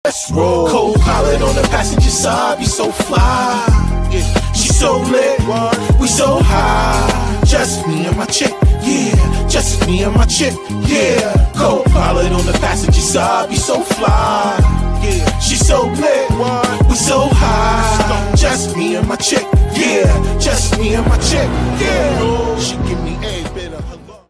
Let's roll. Co-pilot on the passenger side, be so fly. Yeah, she so lit, we so high. Just me and my chick, yeah. Just me and my chick, yeah. Co-pilot on the passenger side, be so fly. Yeah, she so lit, we so high. Just me and my chick, yeah. Just me and my chick, yeah. She give me a bit of her love.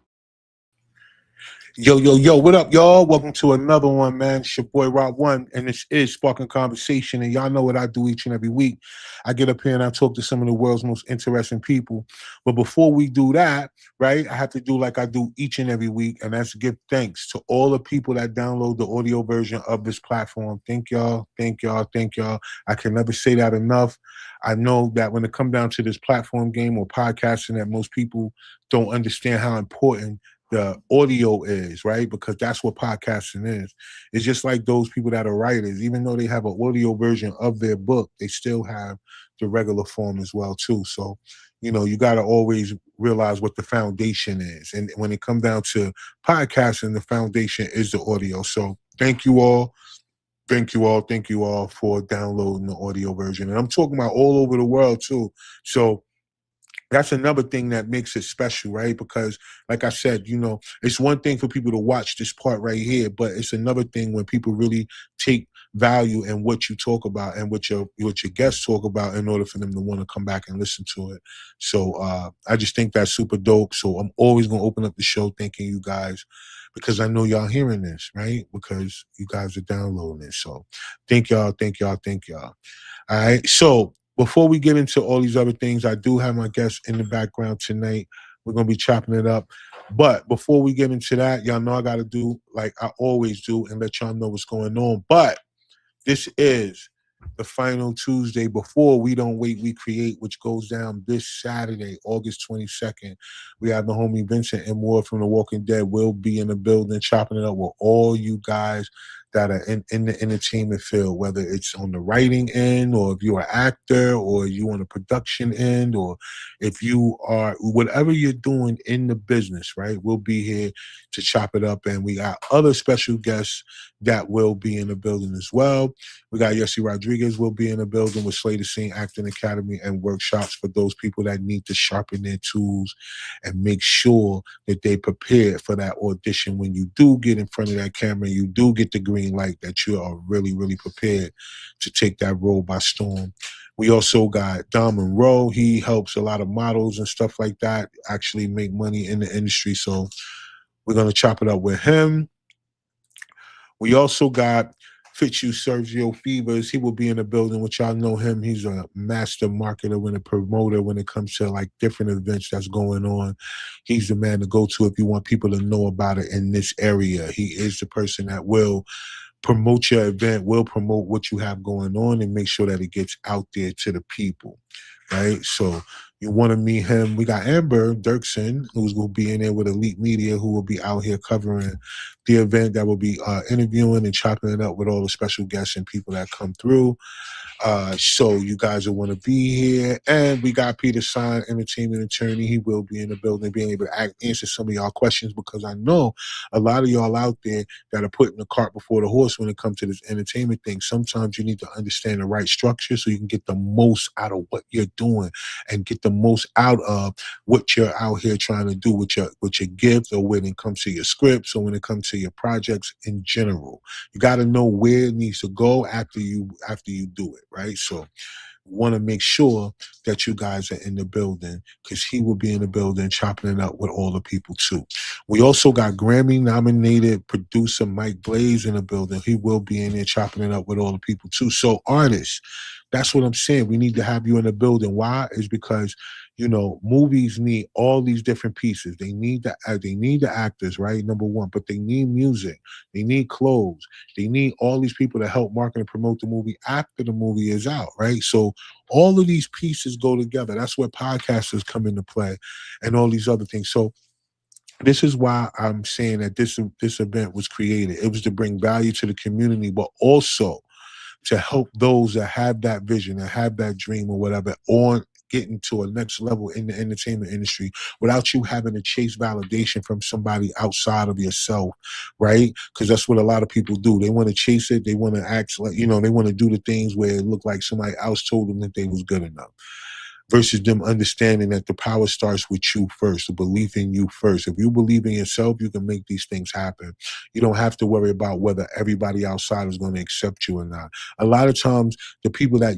Yo, what up, y'all? Welcome to another one, man. It's your boy, Rob One, and this is Sparking Conversation, and y'all know what I do each and every week. I get up here and I talk to some of the world's most interesting people. But before we do that, right, I have to do like I do each and every week, and that's give thanks to all the people that download the audio version of this platform. Thank y'all. I can never say that enough. I know that when it comes down to this platform game or podcasting, that most people don't understand how important the audio is, right? Because that's what podcasting is. It's just like those people that are writers, even though they have an audio version of their book, they still have the regular form as well too. So, you know, you got to always realize what the foundation is. And when it comes down to podcasting, the foundation is the audio. So thank you all for downloading the audio version. And I'm talking about all over the world too. So that's another thing that makes it special, right? Because, like I said, you know, it's one thing for people to watch this part right here, but it's another thing when people really take value in what you talk about and what your guests talk about in order for them to want to come back and listen to it. So I just think that's super dope. So I'm always going to open up the show thanking you guys because I know y'all hearing this, right? Because you guys are downloading it. So thank y'all. All right. So before we get into all these other things, I do have my guests in the background tonight. We're going to be chopping it up. But before we get into that, y'all know I got to do like I always do and let y'all know what's going on. But this is the final Tuesday before We Don't Wait, We Create, which goes down this Saturday, August 22nd. We have the homie Vincent and Ward from The Walking Dead will be in the building chopping it up with all you guys that are in the entertainment field, whether it's on the writing end or if you're an actor or you on the production end or if you are, whatever you're doing in the business, right? We'll be here to chop it up. And we got other special guests that will be in the building as well. We got Yessie Rodriguez will be in the building with Slay the Scene Acting Academy and workshops for those people that need to sharpen their tools and make sure that they prepare for that audition. When you do get in front of that camera, you do get the green light, that you are really, really prepared to take that role by storm. We also got Dom Monroe. He helps a lot of models and stuff like that actually make money in the industry. So we're going to chop it up with him. We also got Fitzhugh Sergio Fevers. He will be in the building, which y'all know him. He's a master marketer and a promoter when it comes to like different events that's going on. He's the man to go to if you want people to know about it in this area. He is the person that will promote your event, will promote what you have going on and make sure that it gets out there to the people, right? So you want to meet him. We got Amber Dirksen, who's going to be in there with Elite Media, who will be out here covering the event, that will be interviewing and chopping it up with all the special guests and people that come through. So you guys will want to be here. And we got Peter Sign, entertainment attorney. He will be in the building, being able to answer some of y'all questions, because I know a lot of y'all out there that are putting the cart before the horse when it comes to this entertainment thing. Sometimes you need to understand the right structure so you can get the most out of what you're doing and get the most out of what you're out here trying to do with your gift, or when it comes to your scripts, or when it comes to your projects in general. You got to know where it needs to go after you do it. Right? So want to make sure that you guys are in the building, because he will be in the building chopping it up with all the people too. We also got Grammy-nominated producer Mike Blaze in the building. He will be in there chopping it up with all the people too. So artists, that's what I'm saying. We need to have you in the building. Why? Is because, you know, movies need all these different pieces. They need the actors, right? Number one, but they need music. They need clothes. They need all these people to help market and promote the movie after the movie is out, right? So all of these pieces go together. That's where podcasters come into play and all these other things. So this is why I'm saying that this event was created. It was to bring value to the community, but also to help those that have that vision and have that dream or whatever on getting to a next level in the entertainment industry without you having to chase validation from somebody outside of yourself, right? Because that's what a lot of people do. They want to chase it. They want to act like, they want to do the things where it looked like somebody else told them that they was good enough, versus them understanding that the power starts with you first, the belief in you first. If you believe in yourself, you can make these things happen. You don't have to worry about whether everybody outside is going to accept you or not. A lot of times, the people that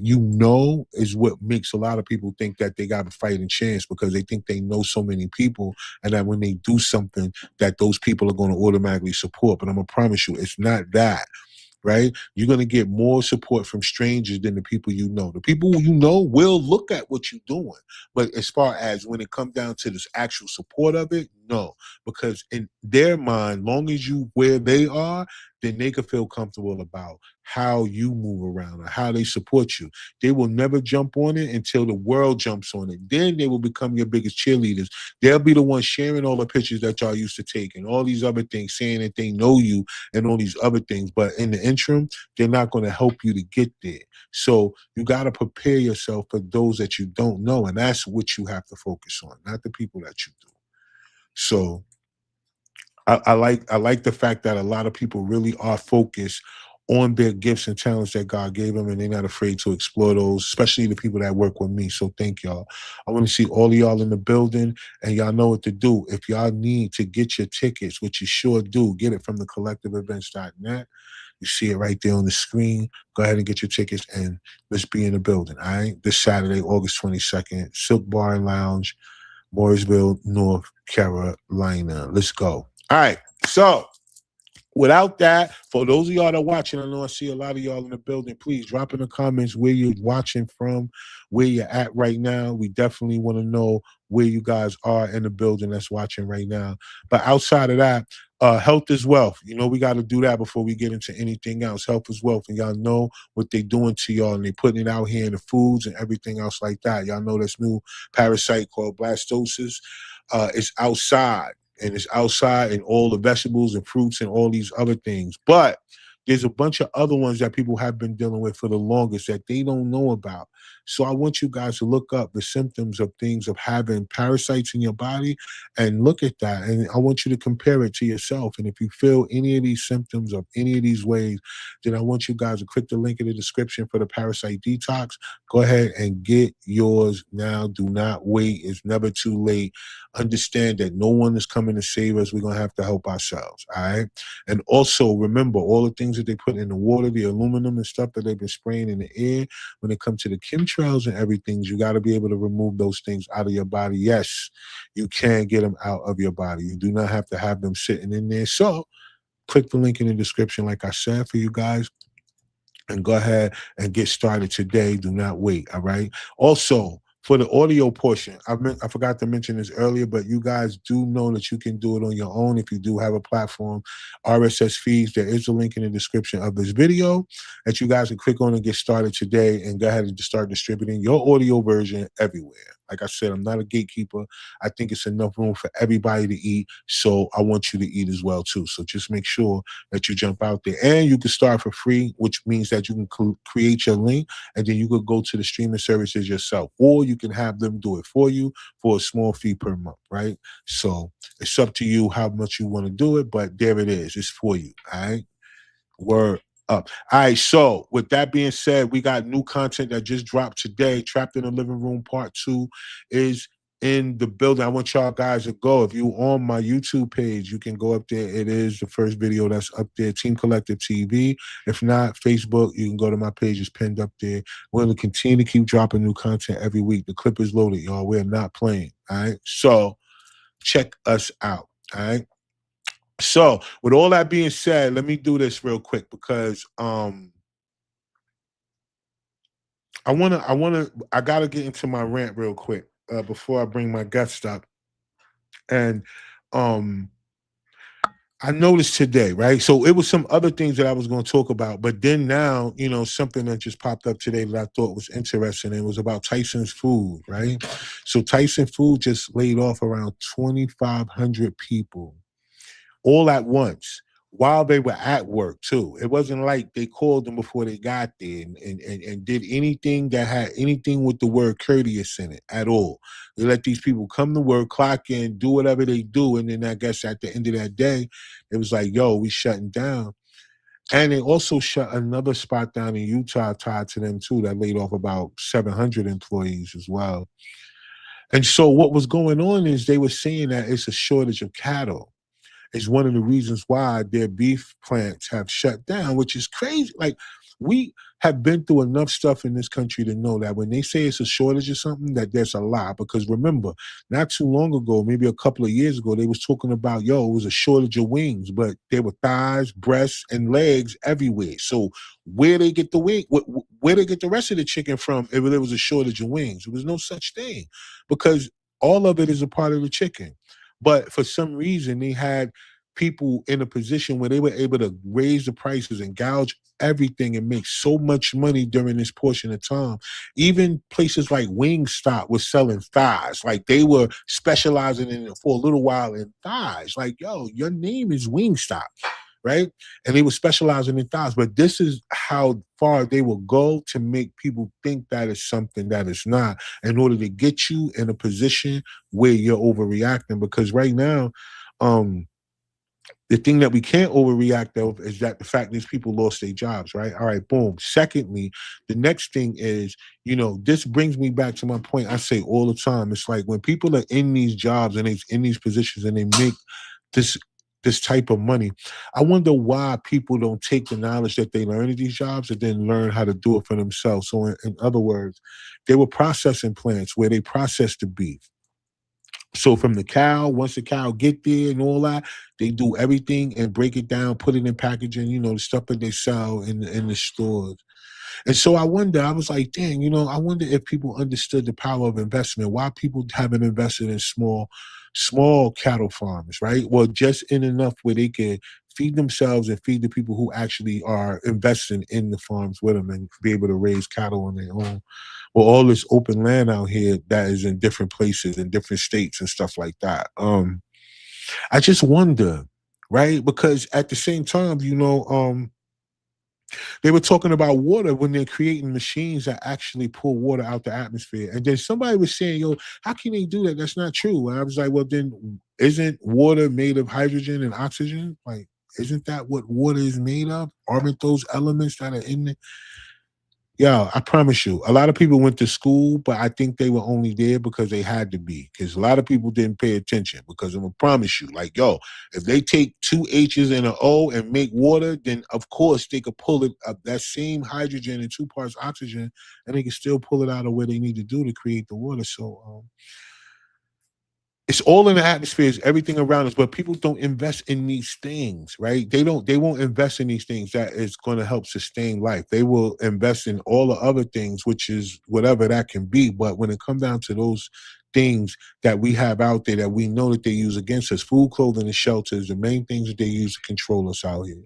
is what makes a lot of people think that they got a fighting chance, because they think they know so many people, and that when they do something, that those people are going to automatically support. But I'm going to promise you, it's not that. Right? You're going to get more support from strangers than the people you know. The people you know will look at what you're doing. But as far as when it comes down to this actual support of it, no. Because in their mind, long as you where they are, then they can feel comfortable about how you move around or how they support you. They will never jump on it until the world jumps on it. Then they will become your biggest cheerleaders. They'll be the ones sharing all the pictures that y'all used to take and all these other things, saying that they know you and all these other things. But in the interim, they're not going to help you to get there. So you got to prepare yourself for those that you don't know. And that's what you have to focus on, not the people that you do. So I like the fact that a lot of people really are focused on their gifts and talents that God gave them, and they're not afraid to explore those, especially the people that work with me. So thank y'all. I want to see all of y'all in the building, and y'all know what to do. If y'all need to get your tickets, which you sure do, get it from thecollectiveevents.net. You see it right there on the screen. Go ahead and get your tickets, and let's be in the building, all right? This Saturday, August 22nd, Silk Bar and Lounge, Mooresville, North Carolina. Let's go. All right, so without that, for those of y'all that are watching, I know I see a lot of y'all in the building. Please drop in the comments where you're watching from, where you're at right now. We definitely want to know where you guys are in the building that's watching right now. But outside of that, health is wealth. We got to do that before we get into anything else. Health is wealth, and y'all know what they doing to y'all, and they putting it out here in the foods and everything else like that. Y'all know this new parasite called blastosis. It's outside. And it's outside in all the vegetables and fruits and all these other things. But there's a bunch of other ones that people have been dealing with for the longest that they don't know about. So I want you guys to look up the symptoms of things of having parasites in your body and look at that. And I want you to compare it to yourself. And if you feel any of these symptoms of any of these ways, then I want you guys to click the link in the description for the parasite detox. Go ahead and get yours now. Do not wait. It's never too late. Understand that no one is coming to save us. We're going to have to help ourselves. All right. And also remember all the things that they put in the water, the aluminum and stuff that they've been spraying in the air. When it comes to the chemtrails and everything, you got to be able to remove those things out of your body. Yes, you can get them out of your body. You do not have to have them sitting in there. So click the link in the description, like I said, for you guys. And go ahead and get started today. Do not wait. All right. Also, for the audio portion, I forgot to mention this earlier, but you guys do know that you can do it on your own if you do have a platform. RSS feeds, there is a link in the description of this video that you guys can click on and get started today and go ahead and start distributing your audio version everywhere. Like I said, I'm not a gatekeeper. I think it's enough room for everybody to eat, so I want you to eat as well, too. So just make sure that you jump out there. And you can start for free, which means that you can create your link, and then you could go to the streaming services yourself. Or you can have them do it for you for a small fee per month, right? So it's up to you how much you want to do it, but there it is. It's for you, all right? Word up. All right, so with that being said, we got new content that just dropped today. Trapped in the Living Room Part 2 is in the building. I want y'all guys to go. If you on my YouTube page, you can go up there. It is the first video that's up there, Team Collective TV. If not, Facebook, you can go to my page. It's pinned up there. We're going to continue to keep dropping new content every week. The clip is loaded, y'all. We're not playing, all right? So check us out, all right? So, with all that being said, let me do this real quick because I gotta get into my rant real quick before I bring my guest up. And I noticed today, right? So it was some other things that I was going to talk about, but then now, something that just popped up today that I thought was interesting. It was about Tyson's Food, right? So Tyson Food just laid off around 2,500 people all at once. while they were at work too. It wasn't like they called them before they got there and did anything that had anything with the word courteous in it at all. They let these people come to work, clock in, do whatever they do, and then I guess at the end of that day, it was like, yo, we shutting down. And they also shut another spot down in Utah tied to them too that laid off about 700 employees as well. And so what was going on is they were saying that it's a shortage of cattle is one of the reasons why their beef plants have shut down, which is crazy. Like, we have been through enough stuff in this country to know that when they say it's a shortage of something, that there's a lie. Because remember, not too long ago, maybe a couple of years ago, they was talking about, yo, it was a shortage of wings, but there were thighs, breasts, and legs everywhere. So where they get the wing, where they get the rest of the chicken from if there was a shortage of wings? There was no such thing, because all of it is a part of the chicken. But for some reason, they had people in a position where they were able to raise the prices and gouge everything and make so much money during this portion of time. Even places like Wingstop was selling thighs. Like, they were specializing in it for a little while in thighs. Like, yo, your name is Wingstop, right? And they were specializing in thighs. But this is how far they will go to make people think that is something that is not, in order to get you in a position where you're overreacting. Because right now, the thing that we can't overreact of is that the fact these people lost their jobs, right? All right, boom. Secondly, the next thing is, this brings me back to my point I say all the time. It's like when people are in these jobs and they're in these positions and they make this this type of money, I wonder why people don't take the knowledge that they learn in these jobs and then learn how to do it for themselves. So in other words, they were processing plants where they process the beef. So from the cow, once the cow get there and all that, they do everything and break it down, put it in packaging, the stuff that they sell in the stores. And so I was like, dang, I wonder if people understood the power of investment, why people haven't invested in small cattle farms, right? Well, just in enough where they can feed themselves and feed the people who actually are investing in the farms with them and be able to raise cattle on their own. Well, all this open land out here that is in different places in different states and stuff like that. I just wonder, right? Because at the same time, they were talking about water when they're creating machines that actually pull water out the atmosphere. And then somebody was saying, yo, how can they do that? That's not true. And I was like, well, then isn't water made of hydrogen and oxygen? Like, isn't that what water is made of? Aren't those elements that are in it? Yeah, I promise you. A lot of people went to school, but I think they were only there because they had to be. Because a lot of people didn't pay attention. Because I'm gonna promise you, like, yo, if they take two H's and an O and make water, then of course they could pull it up that same hydrogen and two parts oxygen, and they can still pull it out of where they need to do to create the water. So it's all in the atmosphere, it's everything around us, but people don't invest in these things, right? They won't invest in these things that is going to help sustain life. They will invest in all the other things, which is whatever that can be. But when it comes down to those things that we have out there that we know that they use against us, food, clothing, and shelter is the main things that they use to control us out here.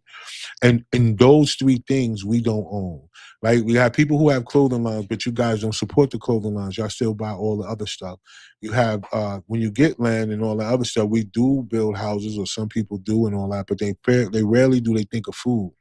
And in those three things we don't own. Right? We have people who have clothing lines, but you guys don't support the clothing lines. Y'all still buy all the other stuff. You have when you get land and all that other stuff, we do build houses, or some people do and all that, but they rarely do they think of food.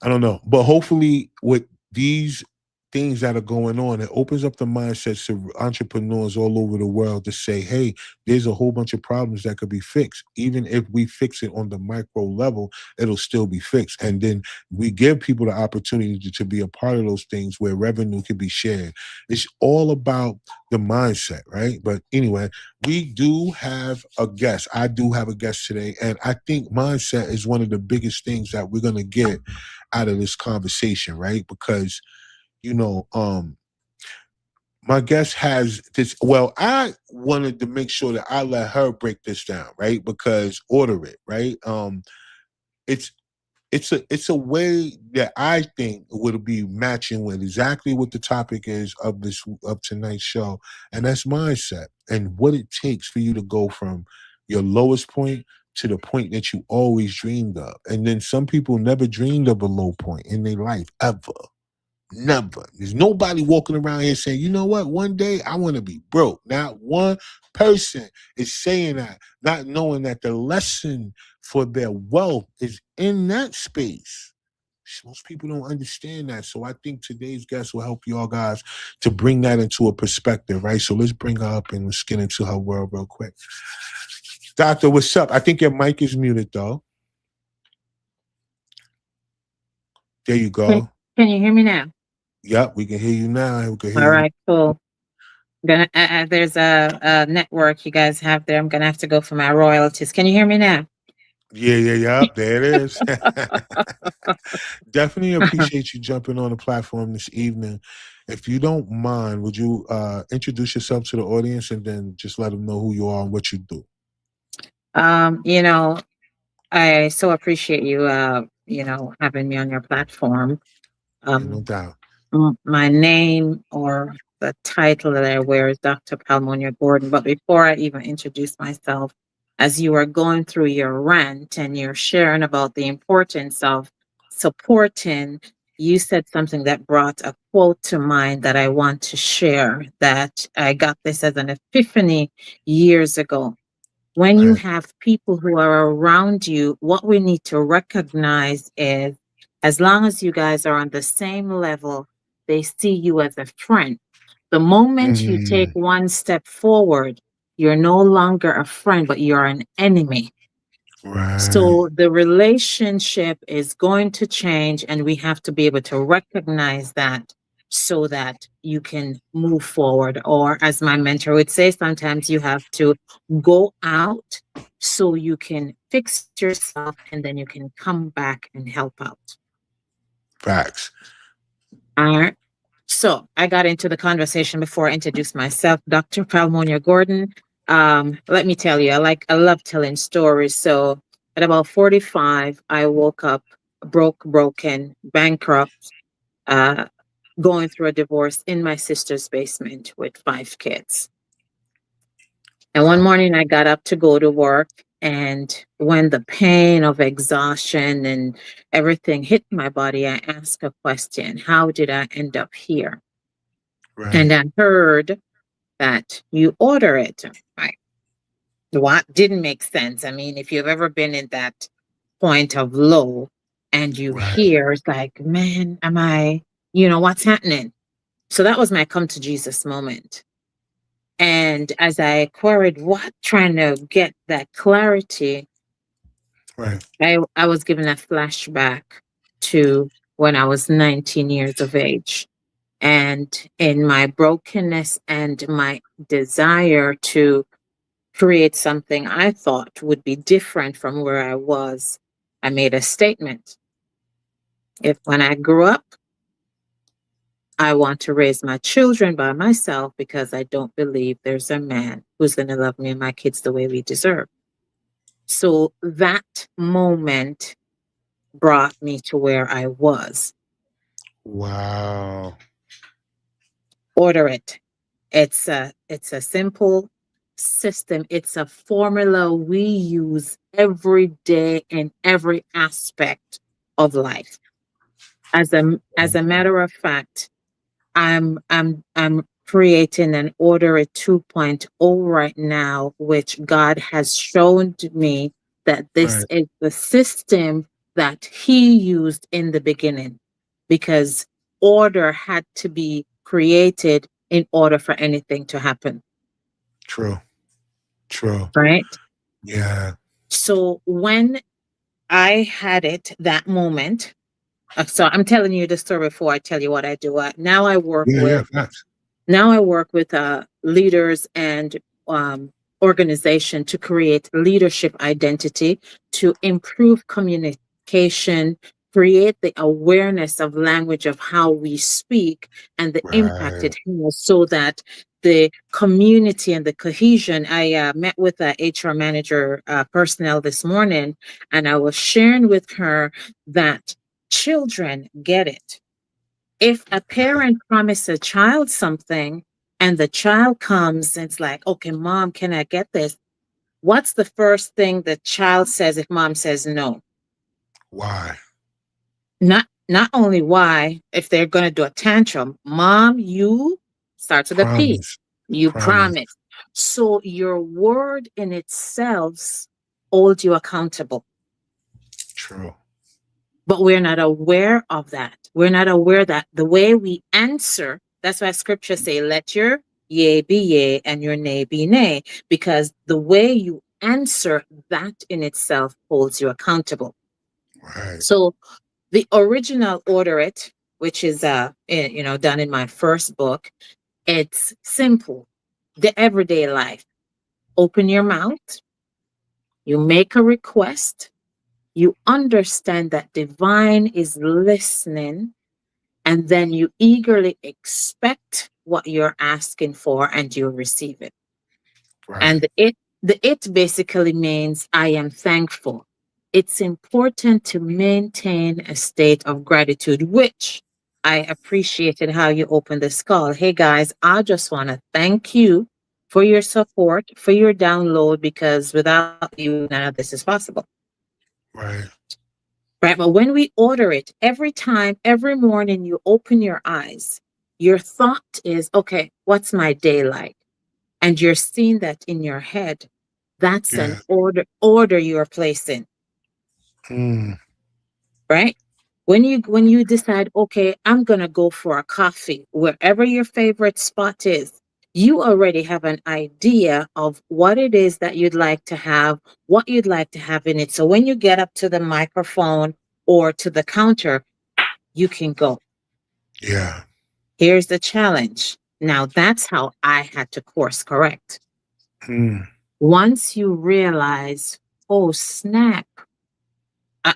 I don't know. But hopefully with these things that are going on, it opens up the mindsets to entrepreneurs all over the world to say, hey, there's a whole bunch of problems that could be fixed. Even if we fix it on the micro level, it'll still be fixed. And then we give people the opportunity to be a part of those things where revenue can be shared. It's all about the mindset, right? But anyway, we do have a guest. I do have a guest today. And I think mindset is one of the biggest things that we're going to get out of this conversation, right? Because my guest has this. Well, I wanted to make sure that I let her break this down, right? Because order it, right? It's it's a way that I think would be matching with exactly what the topic is of tonight's show, and that's mindset and what it takes for you to go from your lowest point to the point that you always dreamed of. And then some people never dreamed of a low point in their life ever. Never. There's nobody walking around here saying, you know what, one day I want to be broke. Not one person is saying that, not knowing that the lesson for their wealth is in that space. Most people don't understand that. So I think today's guest will help y'all guys to bring that into a perspective, right? So let's bring her up and let's get into her world real quick. Doctor, what's up? I think your mic is muted though. There you Can go. can you hear me now? Yep, we can hear you now. We can hear All you. right, cool. There's a network you guys have there. I'm gonna have to go for my royalties. Can you hear me now? Yeah. There it is. Definitely appreciate you jumping on the platform this evening. If you don't mind, would you introduce yourself to the audience and then just let them know who you are and what you do? You know, I so appreciate you, having me on your platform. Yeah, no Um, doubt. my name or the title that I wear is Dr. Palmonia Gordon. But before I even introduce myself, as you are going through your rant and you're sharing about the importance of supporting, you said something that brought a quote to mind that I want to share. That I got this as an epiphany years ago. When you Right. have people who are around you, what we need to recognize is as long as you guys are on the same level, they see you as a friend. The moment you take Mm, one step forward, you're no longer a friend, but you're an enemy. right. So the relationship is going to change, and we have to be able to recognize that so that you can move forward. Or, as my mentor would say, sometimes you have to go out so you can fix yourself and then you can come back and help out. Facts. All right. So I got into the conversation before I introduced myself, Dr. Palmonia Gordon. Let me tell you, I love telling stories. So at about 45, I woke up broken, bankrupt, uh, going through a divorce in my sister's basement with 5 kids. And one Wow. morning I got up to go to work. And when the pain of exhaustion and everything hit my body, I asked a question: how did I end up here? Right. And I heard that you order it. Right. What didn't make sense. I mean, if you've ever been in that point of low and you Right. hear, it's like, man, what's happening? So that was my come to Jesus moment. And as I queried what, trying to get that clarity, Right. I was given a flashback to when I was 19 years of age. And in my brokenness and my desire to create something I thought would be different from where I was, I made a statement. If when I grew up, I want to raise my children by myself because I don't believe there's a man who's going to love me and my kids the way we deserve. So that moment brought me to where I was. Wow. Order it. It's a simple system. It's a formula we use every day in every aspect of life. As a matter of fact, I'm creating an Order It 2.0 right now, which God has shown to me that this Right. is the system that He used in the beginning, because order had to be created in order for anything to happen, True. True. right? Yeah. So when I had it that moment, so I'm telling you the story before I tell you what I do. Now I work Yeah. with Facts. leaders and organization to create leadership identity, to improve communication, create the awareness of language of how we speak and the impact Right. it has, so that the community and the cohesion. I met with a HR manager personnel this morning, and I was sharing with her that children get it. If a parent promises a child something and the child comes and it's like, okay, mom, can I get this? What's the first thing the child says if mom says no? Why? Not only why, if they're going to do a tantrum, mom, you starts with a P. Promise. You Promise. promise. So your word in itself holds you accountable. True. But we're not aware of that. We're not aware that the way we answer, that's why scripture say, let your yea be yea and your nay be nay, because the way you answer, that in itself holds you accountable. Right. So the original order it, which is done in my first book, it's simple. The everyday life. Open your mouth, you make a request, you understand that divine is listening, and then you eagerly expect what you're asking for and you receive it. Right. And the it basically means I am thankful. It's important to maintain a state of gratitude, which I appreciated how you opened this call. Hey guys, I just want to thank you for your support, for your download, because without you, none of this is possible. Right. Right. But when we order it, every time, every morning you open your eyes, your thought is, okay, what's my day like? And you're seeing that in your head. That's an Yeah. order you're placing, Mm. right? When you decide, okay, I'm gonna go for a coffee, wherever your favorite spot is, you already have an idea of what it is that you'd like to have, what you'd like to have in it. So when you get up to the microphone or to the counter, you can go. Yeah. Here's the challenge. Now that's how I had to course correct. Mm. Once you realize, oh snap,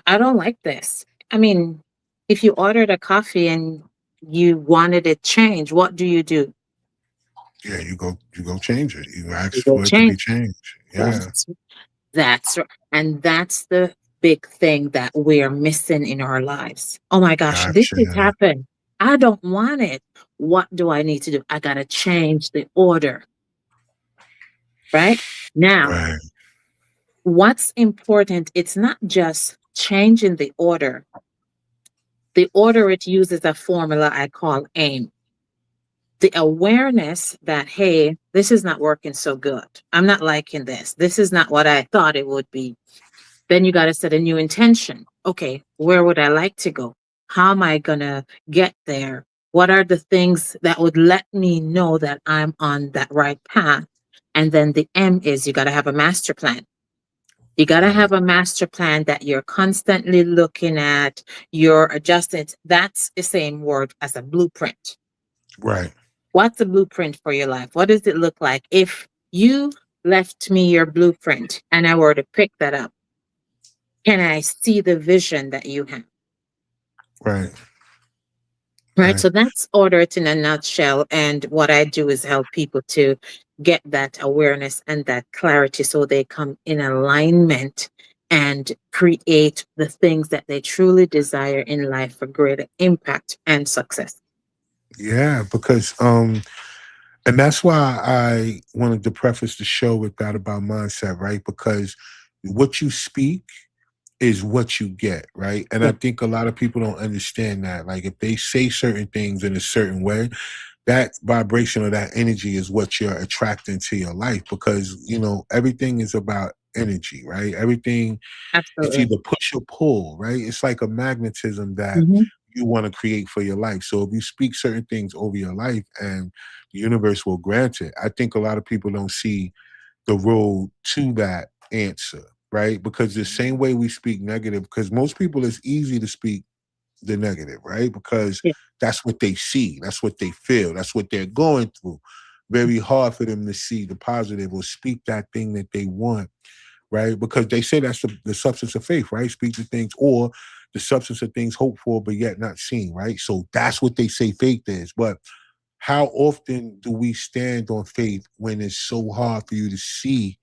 I don't like this. I mean, if you ordered a coffee and you wanted it changed, what do you do? Yeah. You go change it. You ask You go for it to change. be changed. Yeah. That's and that's the big thing that we're missing in our lives. Oh my gosh, this has Gotcha. happened. I don't want it. What do I need to do? I gotta change the order, right? Now, Right. what's important, it's not just changing the order. The order, it uses a formula I call AIM. The awareness that, hey, this is not working so good. I'm not liking this. This is not what I thought it would be. Then you got to set a new intention. Okay, where would I like to go? How am I going to get there? What are the things that would let me know that I'm on that right path? And then the M is you got to have a master plan. You got to Right. have a master plan that you're constantly looking at, you're adjusting. That's the same word as a blueprint. Right. What's the blueprint for your life? What does it look like? If you left me your blueprint and I were to pick that up, can I see the vision that you have? Right. Right. Right. So that's order it in a nutshell. And what I do is help people to get that awareness and that clarity so they come in alignment and create the things that they truly desire in life for greater impact and success. Yeah. Because and that's why I wanted to preface the show with that about mindset, right? Because what you speak is what you get, right? And I Yeah, think a lot of people don't understand that. Like if they say certain things in a certain way, that vibration or that energy is what you're attracting to your life because, everything is about energy, right? Everything, it's absolutely. either push or pull, right? It's like a magnetism that Hmm. you want to create for your life. So if you speak certain things over your life and the universe will grant it, I think a lot of people don't see the road to that answer, right? Because the same way we speak negative, because most people it's easy to speak the negative, right? Because Yeah. that's what they see, that's what they feel, that's what they're going through. Very hard for them to see the positive or speak that thing that they want, right? Because they say that's the substance of faith, right? Speak the things or the substance of things hoped for but yet not seen, right? So that's what they say faith is. But how often do we stand on faith when it's so hard for you to see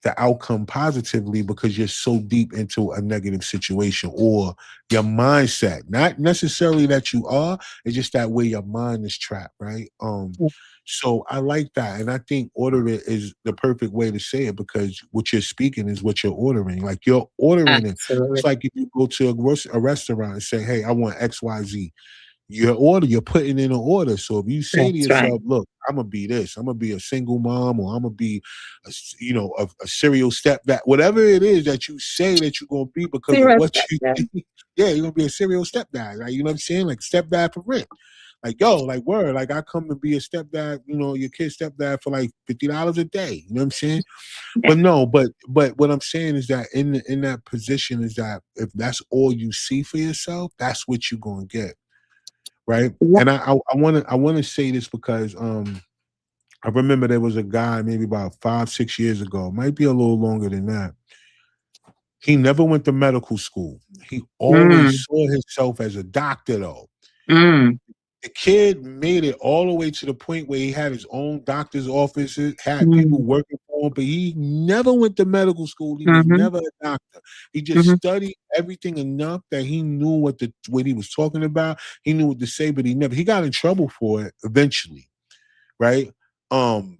the outcome positively because you're so deep into a negative situation or your mindset, not necessarily that you are, it's just that way your mind is trapped, right? So I like that, and I think order it is the perfect way to say it because what you're speaking is what you're ordering. Like you're ordering it. It's Absolutely. like if you go to a restaurant and say, hey, I want XYZ. you're putting in an order. So if you say to That's right. yourself, look, I'm gonna be this, I'm gonna be a single mom, or I'm gonna be a serial stepdad, whatever it is that you say that you're gonna be because of Serious what step you then. think, yeah, you're gonna be a serial stepdad, right? You know what I'm saying? Like stepdad for rent. Like, yo, like word, like I come to be a stepdad, your kid's stepdad for like $50 a day. You know what I'm saying? Yeah. But no, but what I'm saying is that in that position is that if that's all you see for yourself, that's what you're gonna get, right? Wha- And I want to say this because I remember there was a guy maybe about 5-6 years ago, might be a little longer than that. He never went to medical school. He always Mm, saw himself as a doctor, though. mm, The kid made it all the way to the point where he had his own doctor's offices, had people mm, working for him, but he never went to medical school. He was mm-hmm, never a doctor. He just mm-hmm. studied everything enough that he knew what he was talking about. He knew what to say, but he got in trouble for it eventually, right? Um,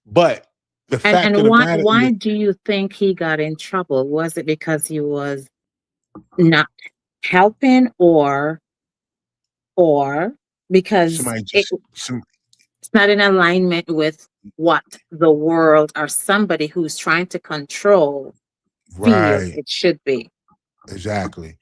but the fact And of the why matter is, why do you think he got in trouble? Was it because he was not helping, or because somebody just some it's not in alignment with what the world or somebody who's trying to control feel right, it should be? exactly.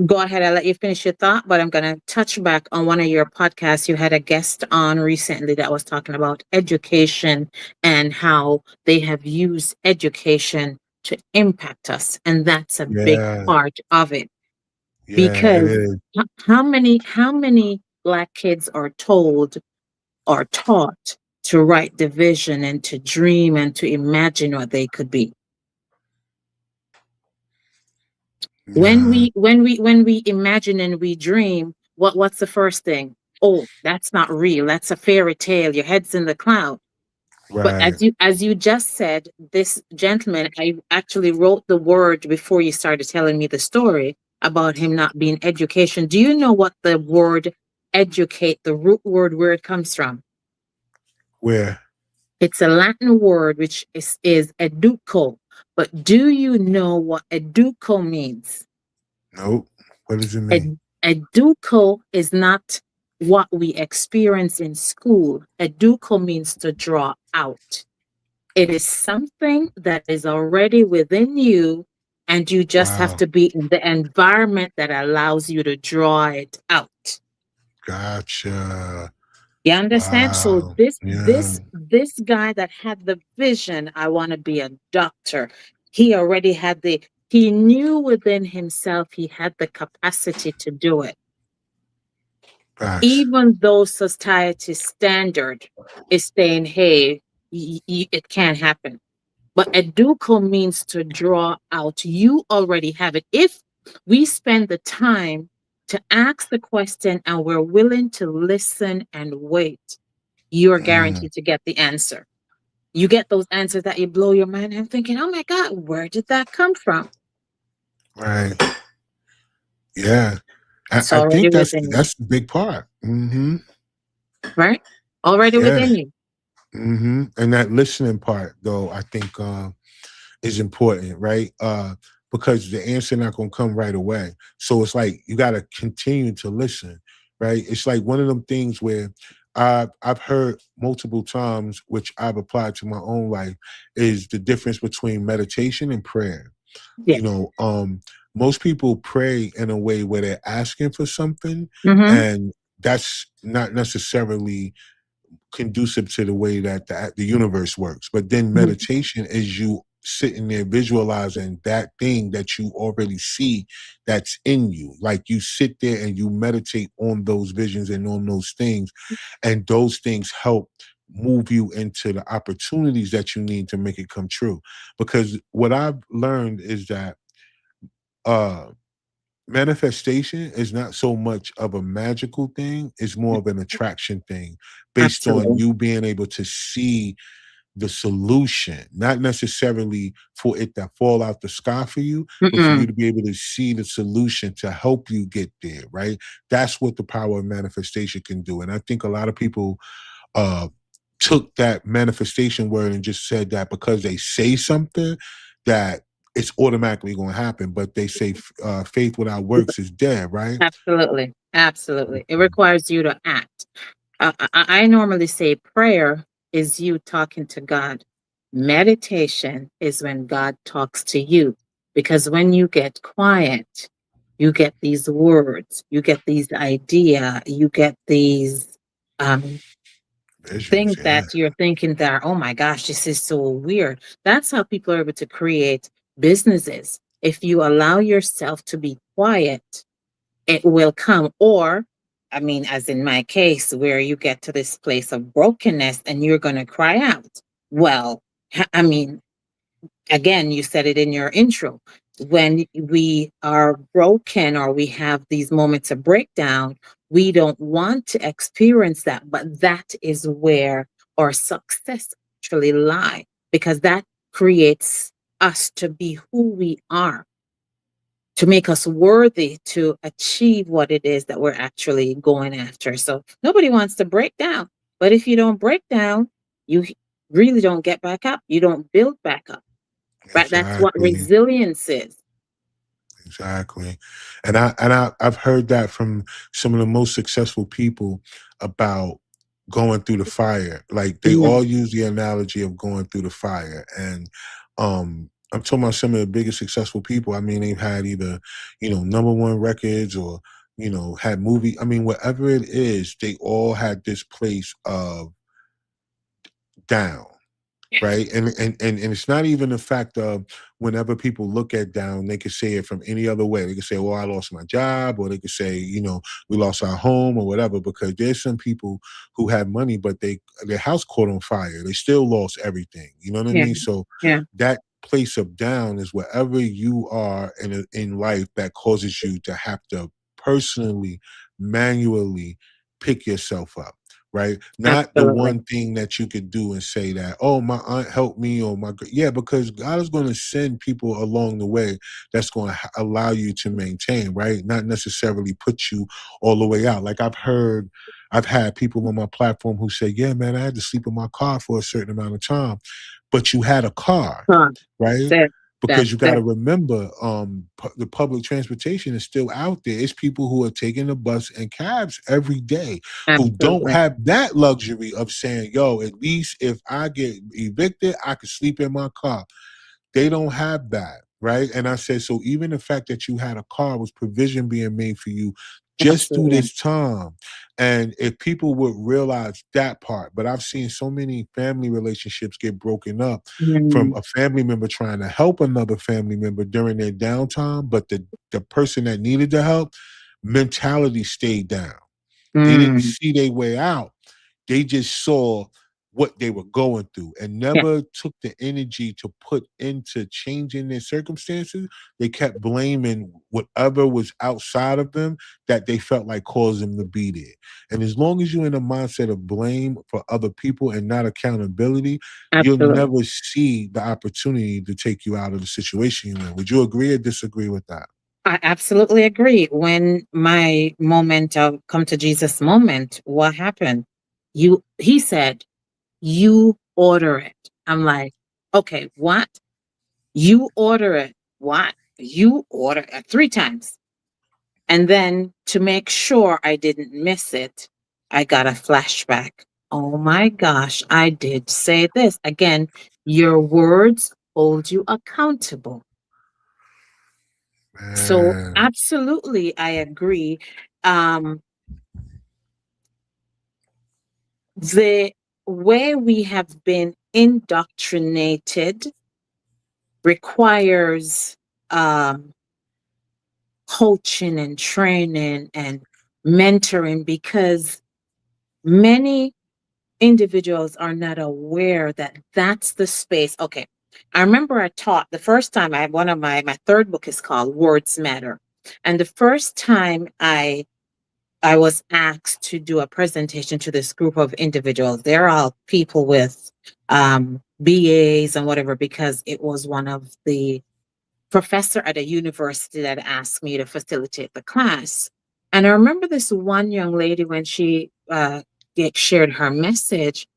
Go ahead, I'll let you finish your thought, but I'm going to touch back on one of your podcasts. You had a guest on recently that was talking about education and how they have used education to impact us. And that's a big Yeah, part of it. yeah, it Because is. how many Black kids are told or taught to write the vision and to dream and to imagine what they could be? when Nah, we when we when we imagine and we dream, what's the first thing? Oh, that's not real, that's a fairy tale, your head's in the cloud. But right. as you just said, this gentleman, I actually wrote the word before you started telling me the story about him not being education. Do you know what the word educate, the root word, where it comes from? Where? It's a Latin word which is educo. But do you know what educo means? Nope. What does it mean? Ed- Educo is not what we experience in school. Educo means to draw out. It is something that is already within you, and you just have Wow. to be in the environment that allows you to draw it out. Gotcha. You understand? So Wow. this Yeah. this this guy that had the vision, I want to be a doctor. He already had he knew within himself he had the capacity to do it, Facts. even though society's standard is saying, hey, it can't happen. But educo means to draw out. You already have it. If we spend the time to ask the question and we're willing to listen and wait, you're Mm, guaranteed to get the answer. You get those answers that you blow your mind. I'm thinking, oh my God, where did that come from? right. Yeah. I, It's I already think that's within you, that's the big part. right? Already Yeah. within you. And that listening part, though, I think is important, right? Because the answer not gonna come right away. So it's like you gotta continue to listen, right? It's like one of them things where I've heard multiple times, which I've applied to my own life, is the difference between meditation and prayer. Yeah. You know, most people pray in a way where they're asking for something, Mm-hmm. and that's not necessarily conducive to the way that the universe works. But then Mm-hmm. meditation is you sitting there visualizing that thing that you already see that's in you. Like you sit there and you meditate on those visions and on those things, and those things help move you into the opportunities that you need to make it come true. Because what I've learned is that uh manifestation is not so much of a magical thing, it's more of an attraction thing based on Absolutely. you being able to see the solution, not necessarily for it to fall out the sky for you, but for you Mm-mm. to be able to see the solution to help you get there, right? That's what the power of manifestation can do. And I think a lot of people uh took that manifestation word and just said that because they say something that it's automatically going to happen. But they say faith without works is dead, right? Absolutely. Absolutely. It requires you to act. I normally say prayer is you talking to God. Meditation is when God talks to you. Because when you get quiet, you get these words, you get these idea, you get these Visions, things yeah. that you're thinking that, oh my gosh, this is so weird. That's how people are able to create businesses. If you allow yourself to be quiet, it will come. Or, I mean, as in my case, where you get to this place of brokenness and you're going to cry out. Well, I mean, again, you said it in your intro. When we are broken or we have these moments of breakdown, we don't want to experience that. But that is where our success actually lie, because that creates us to be who we are, to make us worthy to achieve what it is that we're actually going after. So nobody wants to break down. But if you don't break down, you really don't get back up. You don't build back up. Right? That's what Exactly. resilience is. Exactly. I've heard that from some of the most successful people about going through the fire. Like they Mm, all use the analogy of going through the fire. And I'm talking about some of the biggest successful people. I mean, they've had either, number one records or, had movie. I mean, whatever it is, they all had this place of down, right? And it's not even the fact of whenever people look at down, they could say it from any other way. They could say, well, I lost my job, or they could say, we lost our home or whatever, because there's some people who have money, but their house caught on fire. They still lost everything. You know what I yeah. mean? So Yeah. that place of down is wherever you are in life that causes you to have to personally, manually pick yourself up, right? Not the Absolutely. one thing that you could do and say that, oh, my aunt helped me, or yeah, because God is going to send people along the way that's going to allow you to maintain, right? Not necessarily put you all the way out. Like I've had people on my platform who say, yeah, man, I had to sleep in my car for a certain amount of time, but you had a car, Huh. right? That's Because you That's got to it. remember, the public transportation is still out there. It's people who are taking the bus and cabs every day who don't Absolutely. have that luxury of saying, yo, at least if I get evicted, I could sleep in my car. They don't have that, right? And I said, so even the fact that you had a car was provision being made for you just through Absolutely. this time. And if people would realize that part, but I've seen so many family relationships get broken up from Mm, a family member trying to help another family member during their downtime, but the person that needed the help mentality stayed down. They didn't mm, see their way out. They just saw what they were going through and yeah. never took the energy to put into changing their circumstances. They kept blaming whatever was outside of them that they felt like caused them to be there. And as long as you're in a mindset of blame for other people and not accountability, you'll Absolutely. never see the opportunity to take you out of the situation you're in. Would you agree or disagree with that? I absolutely agree. When my moment of come to Jesus moment, what happened? He said, you order it. I'm like, okay, what? You order it. What? You order it 3 times. And then to make sure I didn't miss it, I got a flashback. Oh my gosh, I did say this. Again, your words hold you accountable. So Man, absolutely, I agree. Um, the way we have been indoctrinated requires um, coaching and training and mentoring, because many individuals are not aware that that's the space. Okay. I remember I taught the first time one of my third book is called Words Matter. And the first time I was asked to do a presentation to this group of individuals. They're all people with BAs and whatever, because it was one of the professor at a university that asked me to facilitate the class. And I remember this one young lady when she shared her message,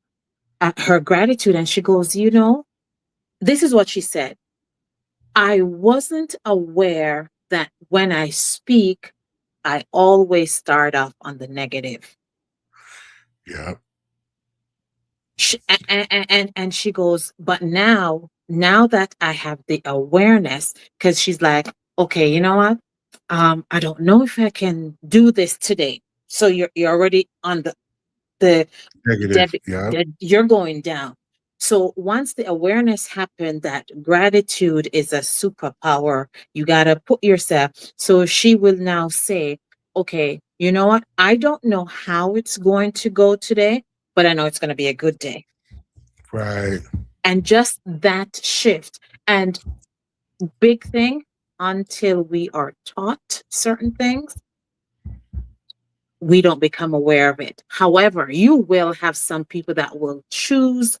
her gratitude, and she goes, this is what she said. I wasn't aware that when I speak, I always start off on the negative. Yeah. And she goes, but now that I have the awareness, because she's like, okay, you know what? I don't know if I can do this today. So you're already on the Negative. Yeah. you're going down. So once the awareness happened that gratitude is a superpower, you got to put yourself. So she will now say, okay, you know what? I don't know how it's going to go today, but I know it's going to be a good day. Right. And just that shift. And big thing, until we are taught certain things, we don't become aware of it. However, you will have some people that will choose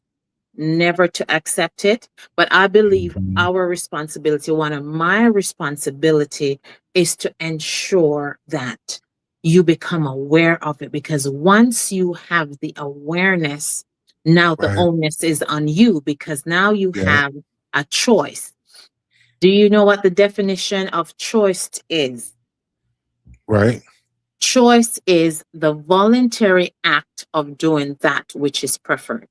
never to accept it. But I believe Mhm. our responsibility, one of my responsibility, is to ensure that you become aware of it, because once you have the awareness, now the Right. onus is on you, because now you Yeah. have a choice. Do you know what the definition of choice is? Right. Choice is the voluntary act of doing that which is preferred.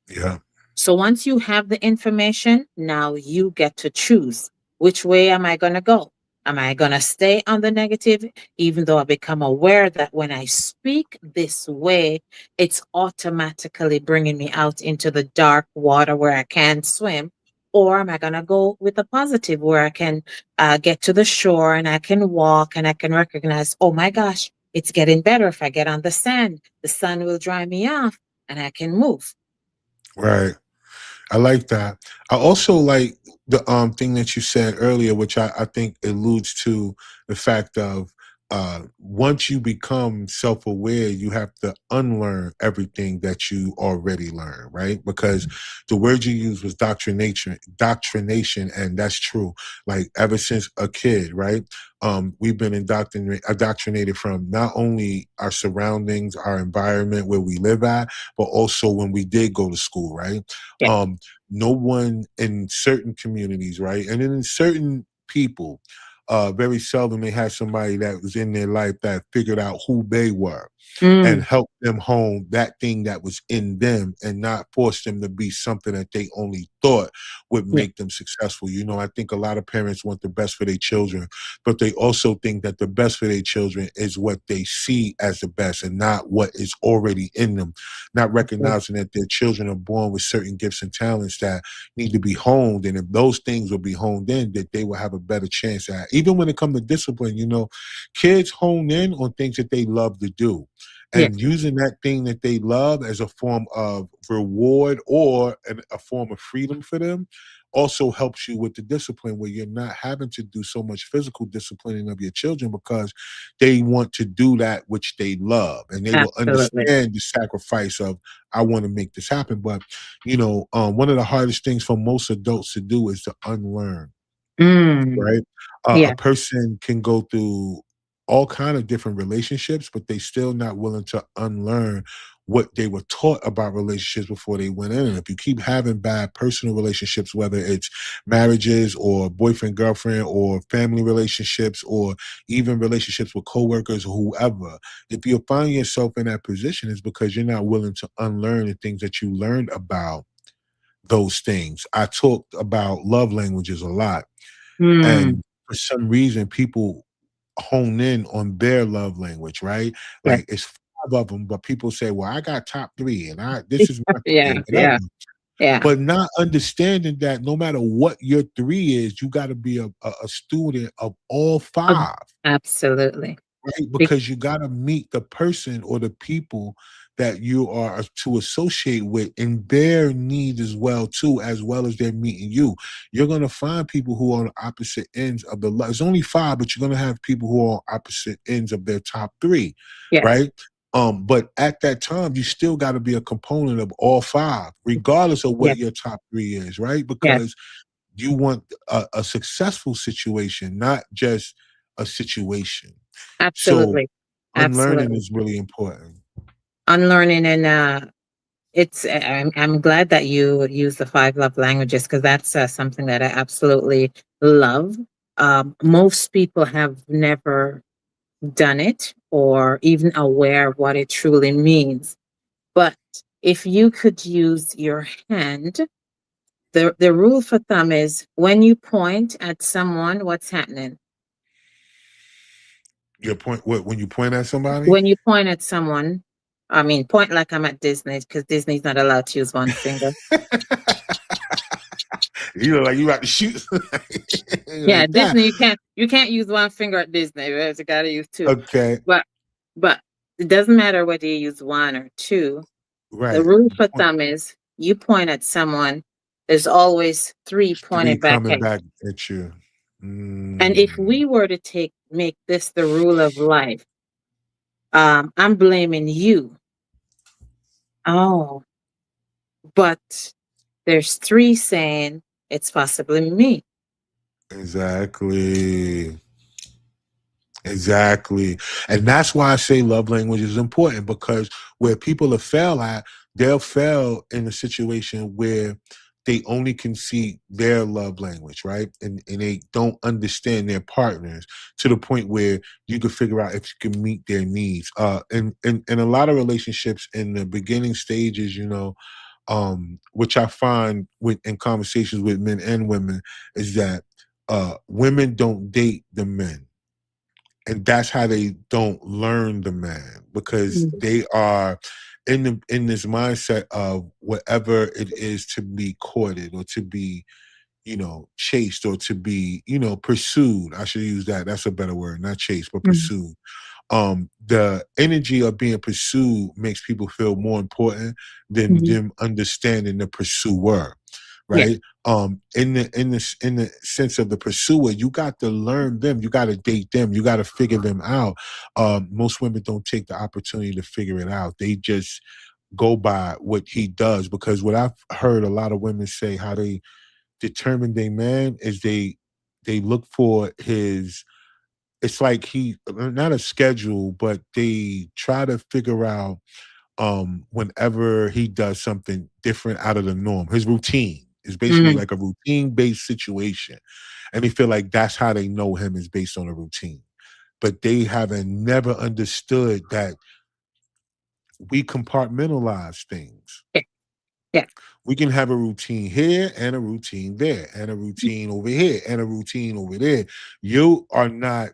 Yeah. So once you have the information, now you get to choose, which way am I going to go? Am I going to stay on the negative, even though I become aware that when I speak this way, it's automatically bringing me out into the dark water where I can't swim? Or am I going to go with the positive where I can get to the shore and I can walk and I can recognize, oh my gosh, it's getting better if I get on the sand. The sun will dry me off and I can move. Right. I like that. I also like the thing that you said earlier, which I think alludes to the fact of once you become self-aware, you have to unlearn everything that you already learned, right? Because the word you used was doctrination, and that's true. Like ever since a kid, right? We've been indoctrinated from not only our surroundings, our environment where we live at, but also when we did go to school, right? Yeah. Um, no one in certain communities, right? And then in certain people, very seldom they had somebody that was in their life that figured out who they were and Mm, help them hone that thing that was in them and not force them to be something that they only thought would yeah, make them successful. You know, I think a lot of parents want the best for their children, but they also think that the best for their children is what they see as the best and not what is already in them, not yeah, recognizing that their children are born with certain gifts and talents that need to be honed. And if those things will be honed in, that they will have a better chance at. Even when it comes to discipline, you know, kids hone in on things that they love to do yeah, and using that thing that they love as a form of reward or a form of freedom for them also helps you with the discipline where you're not having to do so much physical disciplining of your children because they want to do that which they love and they will absolutely. understand the sacrifice of I want to make this happen. But you know, one of the hardest things for most adults to do is to unlearn, Mm, right? A yeah, person can go through all kind of different relationships, but they still not willing to unlearn what they were taught about relationships before they went in. And if you keep having bad personal relationships, whether it's marriages or boyfriend, girlfriend, or family relationships, or even relationships with coworkers or whoever, if you find yourself in that position, it's because you're not willing to unlearn the things that you learned about those things. I talked about love languages a lot mm, and for some reason, people hone in on their love language, right? yeah, Like it's five of them, but people say, "Well, I got top three, and I this is my three, or yeah, whatever." yeah, yeah. But not understanding that no matter what your three is, you got to be a student of all Um, five. absolutely. Right? Be- Because you gotta meet the person or the people that you are to associate with in their needs as well as they're meeting you. You're gonna find people who are on opposite ends of the It's only five, but you're gonna have people who are on opposite ends of their top three, yes, right? But at that time, you still got to be a component of all five, regardless of yes, what your top three is, right? yes, Because you want a successful situation, not just a situation. So absolutely, unlearning absolutely. is really important. Unlearning and I'm glad that you use the five love languages, because that's something that I absolutely love. Most people have never done it or even aware of what it truly means. But if you could use your hand, the rule for thumb is when you point at someone, what's happening? Your point, what, when you point at somebody? When you point at someone, I mean, point like I'm at Disney, because Disney's not allowed to use one finger. You look like you about to shoot. You're Yeah, like that. Disney, you can't use one finger at Disney. Right? You got to use two. Okay, But it doesn't matter whether you use one or two. The right. rule for thumb is you point at someone, there's always three Three pointed back coming at you. back at you. And if Mm, we were to make this the rule of life, I'm blaming you. Oh, but there's three saying it's possibly me. exactly. Exactly. And that's why I say love language is important, because where people have failed at, they'll fail in a situation where they only can see their love language, right? And they don't understand their partners to the point where you can figure out if you can meet their needs. In a lot of relationships in the beginning stages, which I find with in conversations with men and women, is that women don't date the men, and that's how they don't learn the man, because Mhm. they are in this mindset of whatever it is to be courted or to be chased or to be pursued. I should use that. That's a better word, not chased but Mhm. pursued. The energy of being pursued makes people feel more important than Mhm. them understanding the pursuer, Yeah. right? In the sense of the pursuer, you got to learn them, you got to date them, you got to figure them out. Most women don't take the opportunity to figure it out. They just go by what he does, because what I've heard a lot of women say how they determine their man is they look for his, it's like he not a schedule, but they try to figure out whenever he does something different out of the norm. His routine is basically Mhm. like a routine based situation. And they feel like that's how they know him, is based on a routine. But they haven't never understood that we compartmentalize things. Yeah. Yeah. We can have a routine here and a routine there and a routine over here and a routine over there. You are not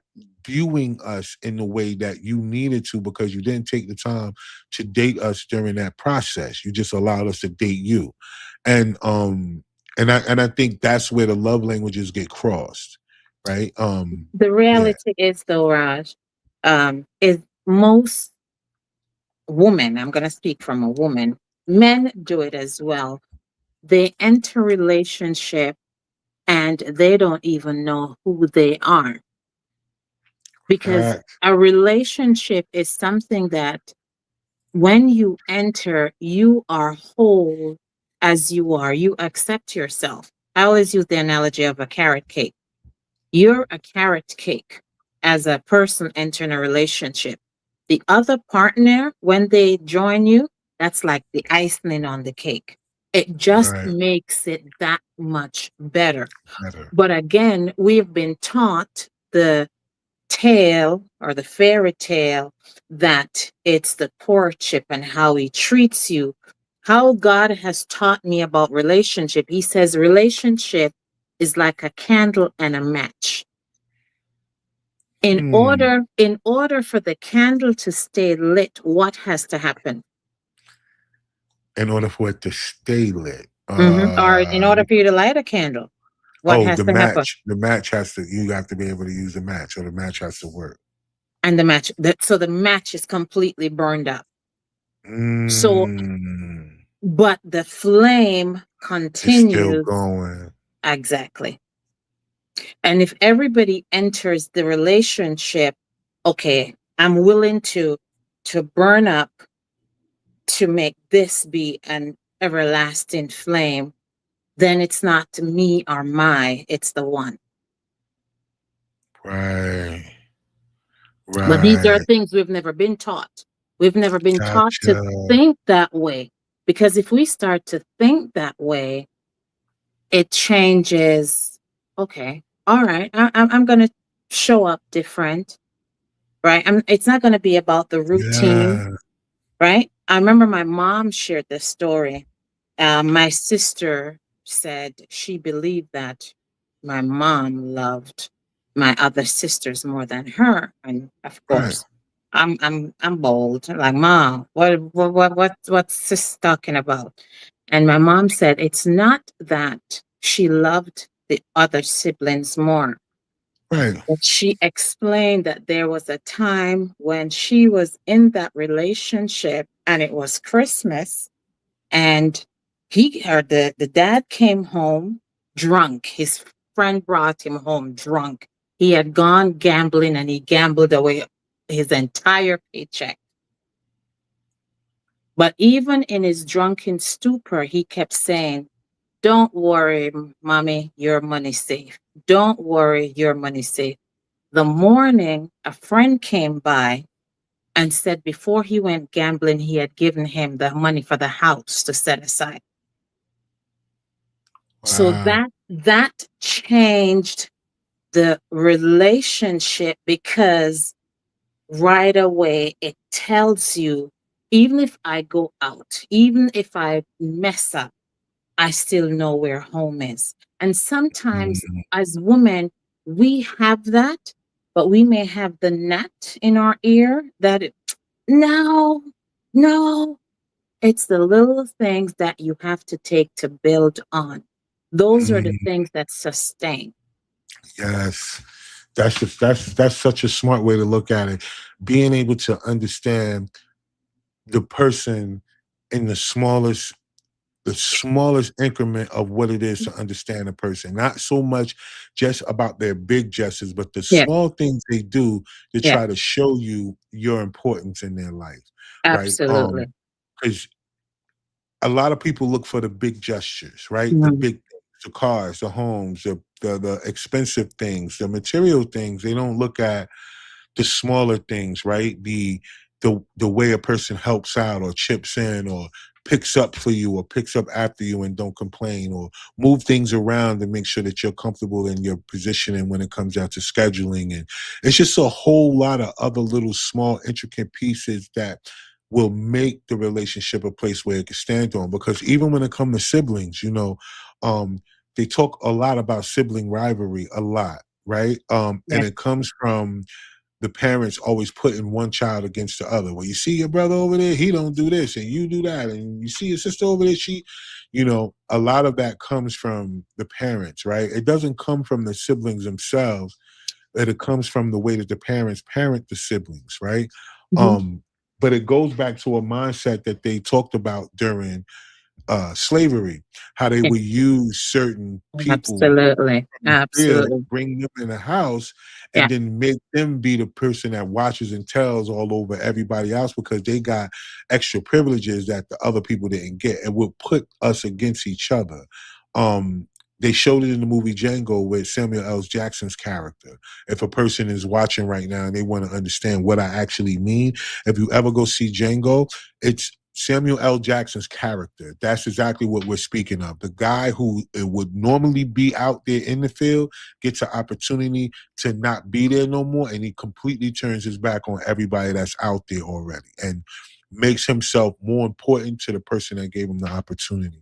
viewing us in the way that you needed to, because you didn't take the time to date us during that process. You just allowed us to date you. And I think that's where the love languages get crossed. Right. The Yeah. reality is, though, Raj, is most women, I'm going to speak from a woman, men do it as well. They enter relationship and they don't even know who they are, because Fact. a relationship is something that when you enter, you are whole as you are. You accept yourself. I always use the analogy of a carrot cake. You're a carrot cake as a person entering a relationship. The other partner, when they join you, that's like the icing on the cake. It just Right. makes it that much better. Better. But again, we've been taught the tale or the fairy tale that it's the courtship and how he treats you. How God has taught me about relationship. He says relationship is like a candle and a match. Hmm. In order for the candle to stay lit, what has to happen? In order for it to stay lit. Or in order for you to light a candle, what Oh, has the to happen? match. The match has to. You have to be able to use the match, or the match has to work. And the match, so the match is completely burned up. So, Mm, but the flame it's still continues. going. Exactly. And if everybody enters the relationship, okay, I'm willing to burn up to make this be an everlasting flame, then it's not me or my, it's the one. Right. But these are Right. things we've never been taught. We've never been taught to Gotcha. think that way. Because if we start to think that way, it changes. Okay, all right, I'm going to show up different, right? It's not going to be about the routine, Yeah. right? I remember my mom shared this story. My sister said she believed that my mom loved my other sisters more than her, and of Right. course, I'm bold. Like, Mom, what's sis talking about? And my mom said it's not that she loved the other siblings more. Right. But she explained that there was a time when she was in that relationship and it was Christmas, and the dad came home drunk. His friend brought him home drunk. He had gone gambling and he gambled away his entire paycheck. But even in his drunken stupor, he kept saying, "Don't worry, mommy, your money's safe. Don't worry, your money's safe." The morning, a friend came by and said before he went gambling, he had given him the money for the house to set aside. So Wow. that changed the relationship, because right away it tells you, even if I go out, even if I mess up, I still know where home is. And sometimes Mhm. as women, we have that, but we may have the gnat in our ear that no, no. It's the little things that you have to take to build on. Those are the Mhm. things that sustain. Yes. That's such a smart way to look at it. Being able to understand the person in the smallest increment of what it is to understand a person. Not so much just about their big gestures, but the Yeah, small things they do to yeah, try to show you your importance in their life, right? absolutely. Because a lot of people look for the big gestures, right? The Mm, big things, the cars, the homes, the expensive things, the material things. They don't look at the smaller things, right? The way a person helps out or chips in or picks up for you or picks up after you and don't complain or move things around to make sure that you're comfortable in your positioning when it comes down to scheduling. And it's just a whole lot of other little small intricate pieces that will make the relationship a place where it can stand on. Because even when it comes to siblings, um, they talk a lot about sibling rivalry a lot, right? And yeah. it comes from the parents always putting one child against the other. Well, you see your brother over there, he don't do this, and you do that, and you see your sister over there, a lot of that comes from the parents, right? It doesn't come from the siblings themselves, but it comes from the way that the parents parent the siblings, right? Mhm. Um, but it goes back to a mindset that they talked about during slavery, how they Yeah, would use certain people absolutely. from the field, Absolutely. bring them in the house, Yeah. and then make them be the person that watches and tells all over everybody else because they got extra privileges that the other people didn't get, and will put us against each other. Um, they showed it in the movie Django with Samuel L. Jackson's character. If a person is watching right now and they want to understand what I actually mean, if you ever go see Django, it's Samuel L. Jackson's character. That's exactly what we're speaking of. The guy who would normally be out there in the field gets an opportunity to not be there no more, and he completely turns his back on everybody that's out there already and makes himself more important to the person that gave him the opportunity.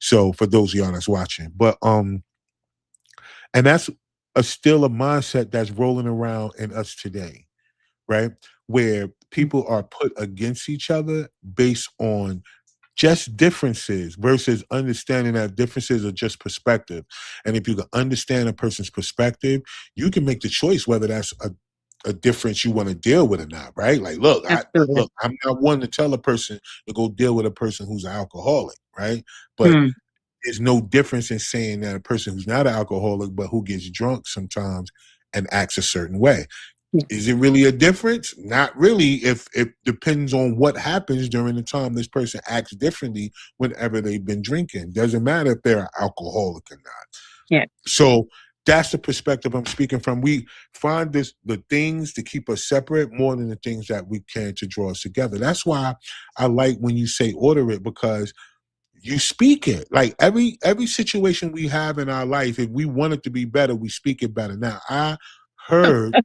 So for those of y'all that's watching, and that's still a mindset that's rolling around in us today, right? Where people are put against each other based on just differences versus understanding that differences are just perspective. And if you can understand a person's perspective, you can make the choice whether that's a difference you want to deal with or not, right? Like, look, Absolutely. I'm not one to tell a person to go deal with a person who's an alcoholic, right? But Mm, there's no difference in saying that a person who's not an alcoholic but who gets drunk sometimes and acts a certain way. yeah. Is it really a difference? Not really. If it depends on what happens during the time this person acts differently whenever they've been drinking. Doesn't matter if they're an alcoholic or not. Yeah. So That's the perspective I'm speaking from. We find the things to keep us separate more than the things that we can to draw us together. That's why I like when you say order it, because you speak it. Like every situation we have in our life, if we want it to be better, we speak it better. Now, I heard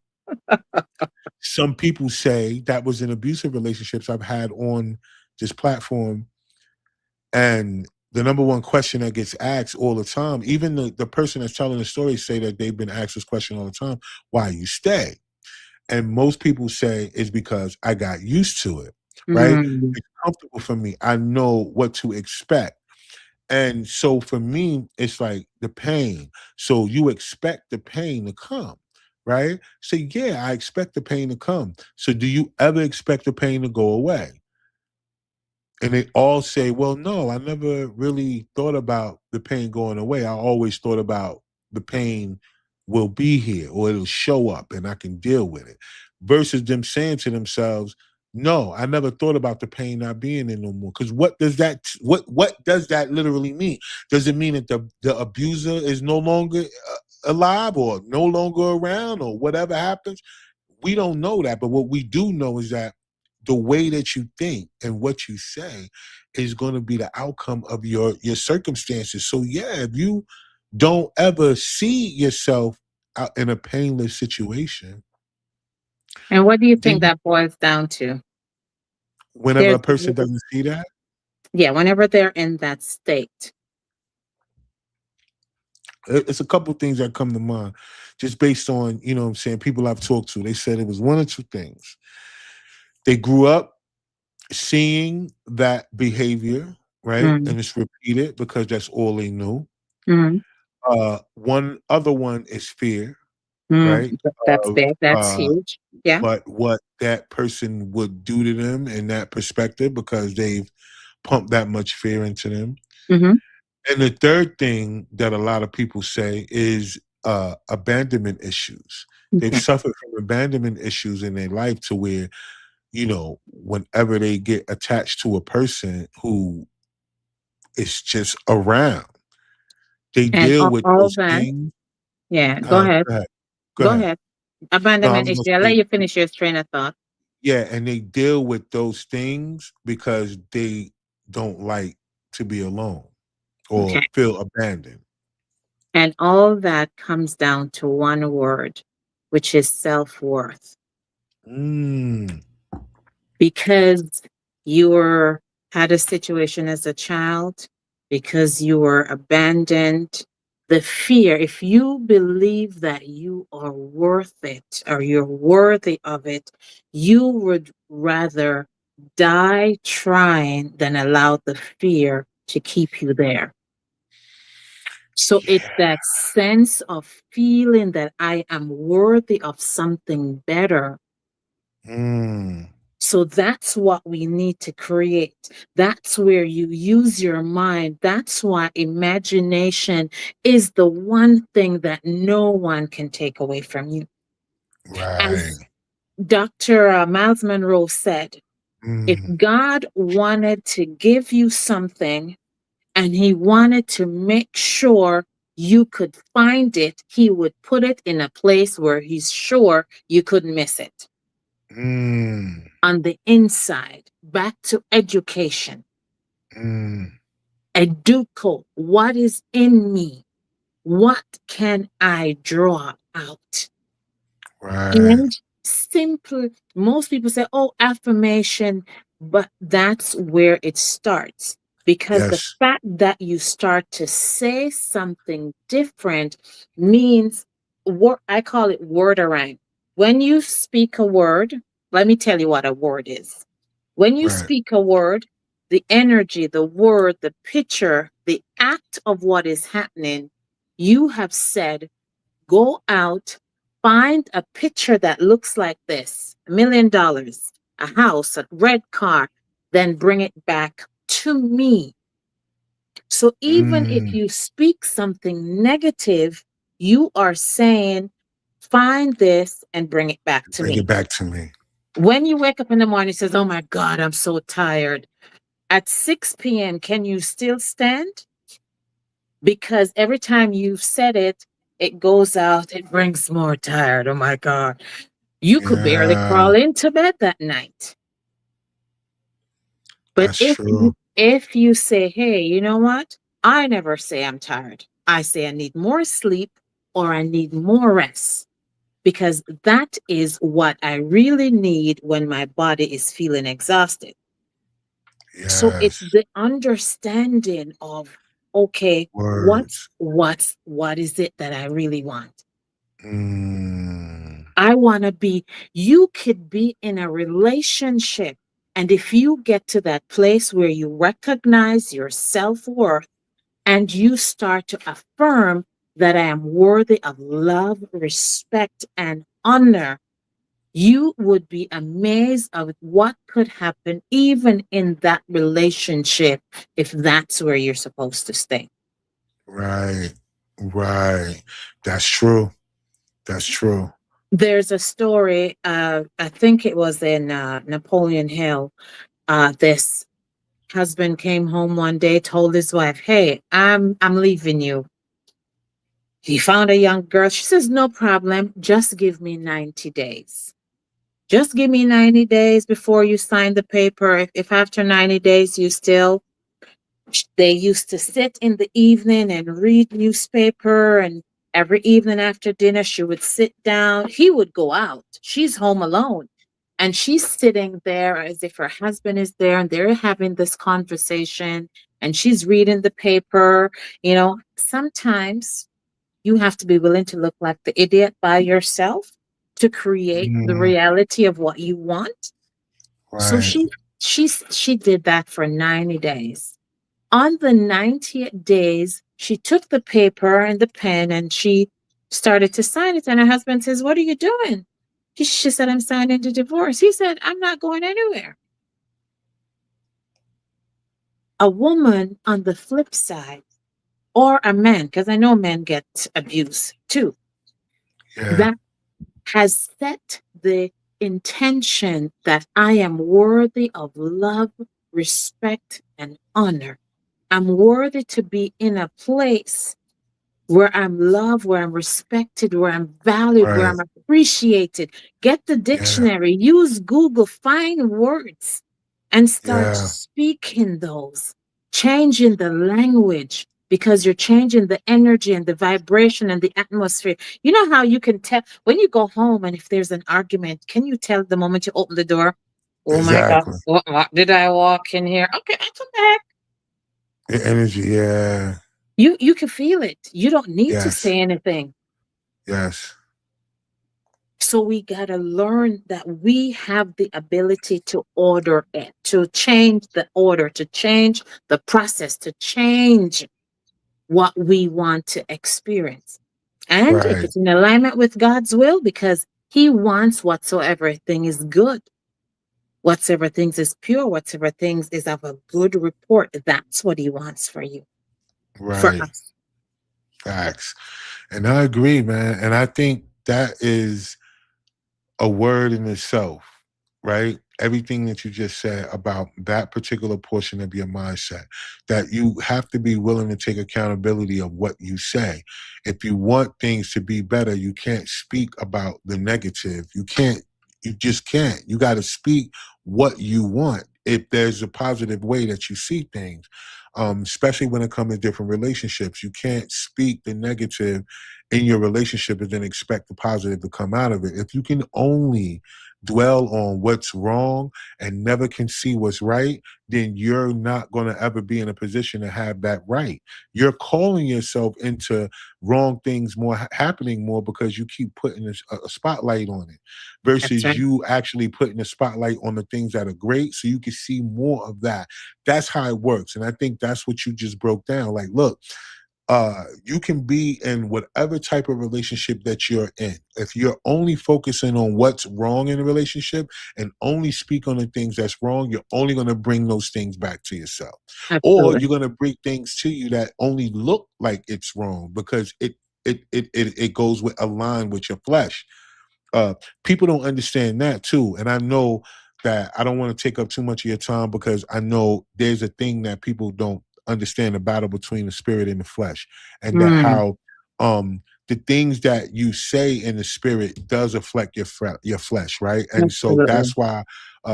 some people say that was in abusive relationships I've had on this platform, and the number one question that gets asked all the time, even the person that's telling the story say that they've been asked this question all the time: why you stay? And most people say it's because I got used to it, right? Mm. It's comfortable for me. I know what to expect. And so for me, it's like the pain. So you expect the pain to come, right? So yeah, I expect the pain to come. So do you ever expect the pain to go away? And they all say, well, no, I never really thought about the pain going away. I always thought about the pain will be here or it'll show up and I can deal with it. Versus them saying to themselves, no, I never thought about the pain not being there no more. Because what does that literally mean? Does it mean that the abuser is no longer alive or no longer around or whatever happens? We don't know that, but what we do know is that the way that you think and what you say is going to be the outcome of your circumstances. So yeah, if you don't ever see yourself out in a painless situation, And what do you think then that boils down to? whenever There's, a person doesn't see that, yeah, whenever they're in that state. it's a couple things that come to mind just based on, you know what I'm saying, people I've talked to. They said it was one or two things. They grew up seeing that behavior, right? Mm. And it's repeated because that's all they knew. Mm. One other one is fear, Mm. right? That's Of big. That's huge. Yeah. what that person would do to them in that perspective because they've pumped that much fear into them. Mm-hmm. And the third thing that a lot of people say is abandonment issues. They've Okay. suffered from abandonment issues in their life to where, you know, whenever they get attached to a person who is just around, they And deal with all those that. things. Yeah. Go ahead. Go ahead. Go Go ahead. ahead. No, I Abandonment was issue. gonna I'll let say, you finish your train of thought. yeah, and they deal with those things because they don't like to be alone or Okay. feel abandoned. And all that comes down to one word, which is self worth. Mm, Because you were had a situation as a child, because you were abandoned, the fear, if you believe that you are worth it or you're worthy of it, you would rather die trying than allow the fear to keep you there. So it's yeah. that sense of feeling that I am worthy of something better. Mm, So that's what we need to create. That's where you use your mind. That's why imagination is the one thing that no one can take away from you. right. As Dr. Miles Monroe said, if Mm, God wanted to give you something and he wanted to make sure you could find it, he would put it in a place where he's sure you couldn't miss it. mm, On the inside, back to education. mm, Educo, what is in me? What can I draw out? right. And simple, most people say, oh, affirmation, but that's where it starts. Because the Yes. fact that you start to say something different means what I call it word around. When you speak a word, let me tell you what a word is. When you Right. speak a word, the energy, the word, the picture, the act of what is happening, you have said, go out, find a picture that looks like this, $1 million, a house, a red car, then bring it back to me. So even if Mm, you speak something negative, you are saying, find this and bring it back to bring it me. back to me. When you wake up in the morning, says, oh my God, I'm so tired. At 6 p.m., can you still stand? Because every time you've said it, it goes out, it brings more tired. Oh my God. You could barely Yeah, crawl into bed that night. But that's true. if you say, hey, you know what? I never say I'm tired. I say I need more sleep or I need more rest because that is what I really need when my body is feeling exhausted. So it's Yes. the understanding of, okay, Words. what is it that I really want? Mm. I want to be, you could be in a relationship. And if you get to that place where you recognize your self worth and you start to affirm that I am worthy of love, respect, and honor, you would be amazed of what could happen even in that relationship if that's where you're supposed to stay. Right. Right. That's true. That's true. There's a story, I think it was in Napoleon Hill. This husband came home one day, told his wife, "Hey, I'm leaving you." He found a young girl. She says, "No problem. Just give me 90 days. Just give me 90 days before you sign the paper. If after 90 days you still..." They used to sit in the evening and read newspaper, and every evening after dinner she would sit down. He would go out. She's home alone. And she's sitting there as if her husband is there and they're having this conversation and she's reading the paper. You know, sometimes you have to be willing to look like the idiot by yourself to create the Mm. reality of what you want. So Right. she did that for 90 days. On the 90th days, she took the paper and the pen and she started to sign it. And her husband says, "What are you doing?" She said, "I'm signing the divorce." He said, "I'm not going anywhere." A woman on the flip side, or a man, because I know men get abused too, Yeah. that has set the intention that I am worthy of love, respect, and honor. I'm worthy to be in a place where I'm loved, where I'm respected, where I'm valued, where Right. I'm appreciated. Get the Yeah. dictionary, use Google, find words, and start Yeah. speaking those, changing the language because you're changing the energy and the vibration and the atmosphere. You know how you can tell when you go home and if there's an argument, can you tell the moment you open the door? Oh my God, Exactly. what did I walk in here? Okay, I'll come back. The energy. Yeah. You can feel it. You don't need to Yes. say anything. Yes. So we got to learn that we have the ability to order it, to change the order, to change the process, to change what we want to experience. And if Right. it's in alignment with God's will, because He wants whatsoever thing is good, whatsoever things is pure, whatsoever things is of a good report, that's what He wants for you, for Right. us. Facts. And I agree, man. And I think that is a word in itself, right? Everything that you just said about that particular portion of your mindset, that you have to be willing to take accountability of what you say. If you want things to be better, you can't speak about the negative. You just can't. You got to speak what you want. If there's a positive way that you see things, especially when it comes to different relationships, you can't speak the negative in your relationship and then expect the positive to come out of it. If you can only dwell on what's wrong and never can see what's right, then you're not going to ever be in a position to have that right. You're calling yourself into wrong things more happening more because you keep putting a spotlight on it That's versus right. you actually putting a spotlight on the things that are great so you can see more of that. That's how it works. And I think that's what you just broke down. Like, look, you can be in whatever type of relationship that you're in. If you're only focusing on what's wrong in a relationship and only speak on the things that's wrong, you're only going to bring those things back to yourself. Or Absolutely. you're going to bring things to you that only look like it's wrong because it goes with align with your flesh. uh People don't understand that too, and I know that I don't want to take up too much of your time because I know there's a thing that people don't understand, the battle between the spirit and the flesh, and that Mm, how um the things that you say in the spirit does affect your flesh, right? And so Absolutely. that's why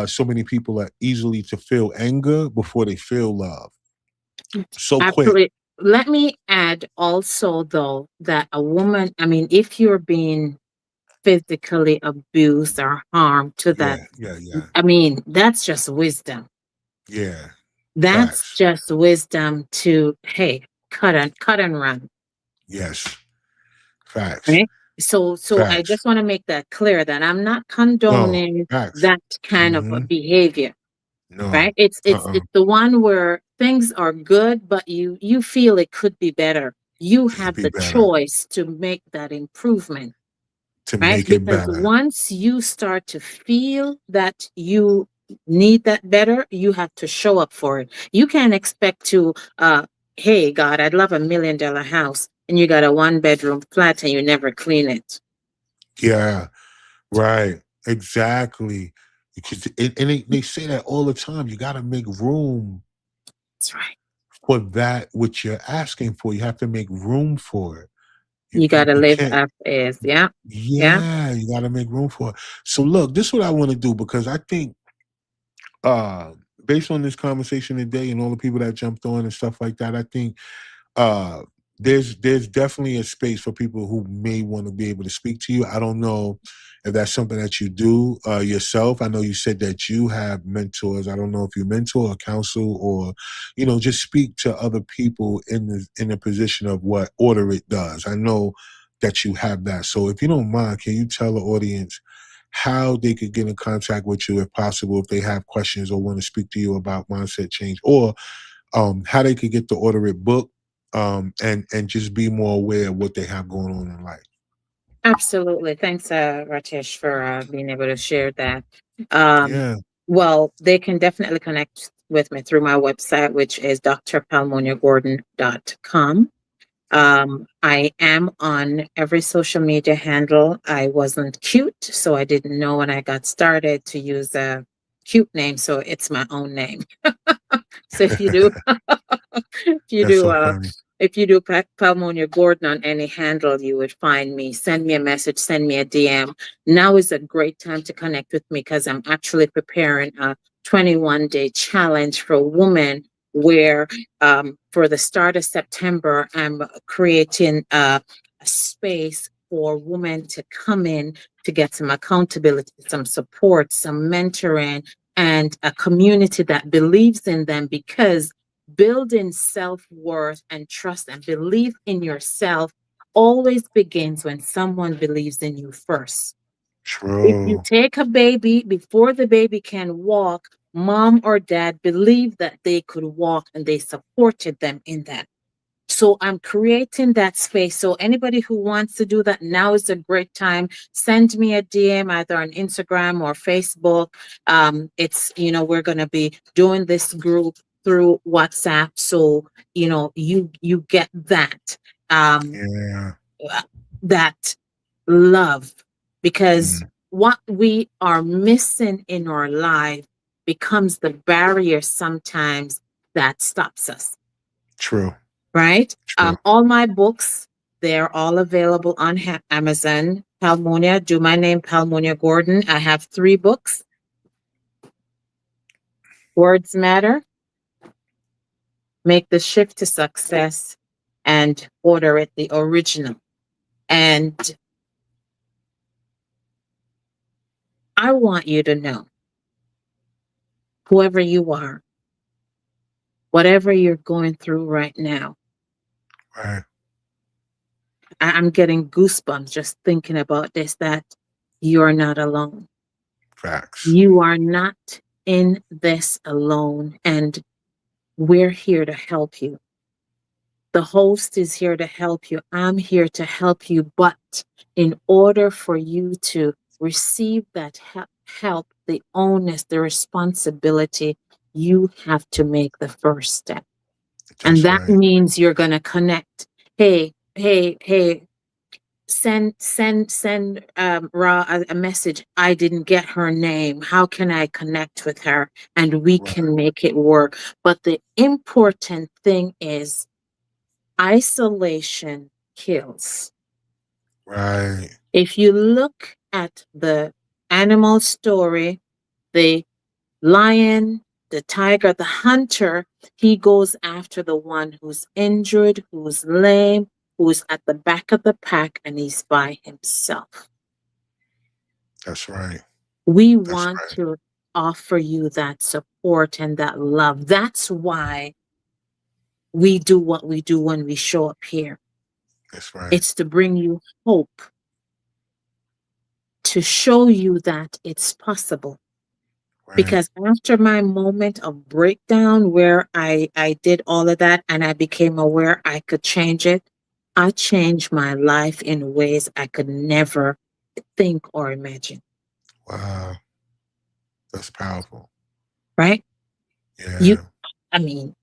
so many people are easily to feel anger before they feel love so quick. Absolutely. Let me add also, though, that a woman, I mean, if you're being physically abused or harmed to that, Yeah, yeah, yeah, I mean, that's just wisdom. yeah. That's Facts. just wisdom to, hey, cut and run. Yes. Facts. Right. So I Facts. just want to make that clear that I'm not No. condoning Facts. that kind of a Mm-hmm. behavior. No. Right. It's Uh-uh. the one where things are good, but you feel it could be better. You It could have be the better choice to make that improvement. to Right. make it Because better. once you start to feel that you need that better, you have to show up for it. You can't expect to hey God, I'd love $1 million house, and you got a 1 bedroom flat and you never clean it. Yeah. Right. Exactly. Because and they say that all the time. You got to make room That's right. for that which you're asking for. You have to make room for it. You got to You live can't. as is. Yeah. Yeah. Yeah, you got to make room for it. So look, this is what I want to do because I think, uh, based on this conversation today and all the people that jumped on and stuff like that, I think uh there's definitely a space for people who may want to be able to speak to you. I don't know if that's something that you do yourself. I know you said that you have mentors. I don't know if you mentor or counsel or just speak to other people in the position of what Order It does. I know that you have that. So if you don't mind, can you tell the audience how they could get in contact with you if possible, if they have questions or want to speak to you about mindset change, or how they could get the Order It book, and just be more aware of what they have going on in life. Absolutely. Thanks, Ratesh, for being able to share that. Um, Yeah. well, they can definitely connect with me through my website, which is drpalmoniagordon.com. I am on every social media handle. I wasn't cute, so I didn't know when I got started to use a cute name, so it's my own name. So if you do, if you That's do, so funny. if you do Palmonia Gordon on any handle, you would find me. Send me a message, send me a DM. Now is a great time to connect with me because I'm actually preparing a 21-day challenge for women where for the start of September, I'm creating a space for women to come in to get some accountability, some support, some mentoring, and a community that believes in them, because building self-worth and trust and belief in yourself always begins when someone believes in you first. If you True. take a baby before the baby can walk, mom or dad believed that they could walk and they supported them in that. So I'm creating that space. So anybody who wants to do that, now is a great time. Send me a DM either on Instagram or Facebook. We're gonna be doing this group through WhatsApp. So, you get um Yeah. that love, because Mm. what we are missing in our life becomes the barrier sometimes that stops us, True. right? True. All my books, they're all available on Amazon. Palmonia, do my name, Palmonia Gordon. I have 3 books: Words Matter, Make the Shift to Success, and Order It, the original. And I want you to know, whoever you are, whatever you're going through right now, Right. I'm getting goosebumps just thinking about this, that you're not alone. Facts. You are not in this alone, and we're here to help you. The host is here to help you. I'm here to help you. But in order for you to receive that help, the onus, the responsibility, you have to make the first step. And That's that right. means you're going to connect. Hey, hey, hey, send Ra a message. I didn't get her name. How can I connect with her? And we Right. can make it work. But the important thing is, isolation kills. Right. If you look at the animal story, the lion, the tiger, the hunter, he goes after the one who's injured, who's lame, who's at the back of the pack, and he's by himself. That's right. We That's want right. to offer you that support and that love. That's why we do what we do when we show up here. That's right. It's to bring you hope, to show you that it's possible. Right. Because after my moment of breakdown where I did all of that and I became aware I could change it, I changed my life in ways I could never think or imagine. Wow. That's powerful. Right? You Yeah. I mean,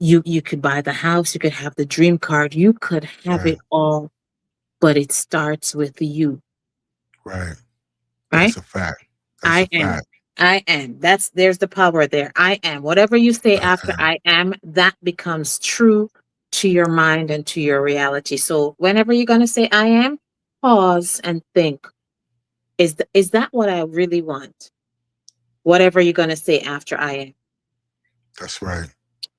you could buy the house, you could have the dream card, you could have Right. it all, but it starts with you, Right. right? That's a fact. That's a I am. fact. I am. There's the power there. I am. Whatever you say I after am. I am, that becomes true to your mind and to your reality. So whenever you're gonna say I am, pause and think, is that what I really want? Whatever you're gonna say after I am. That's right.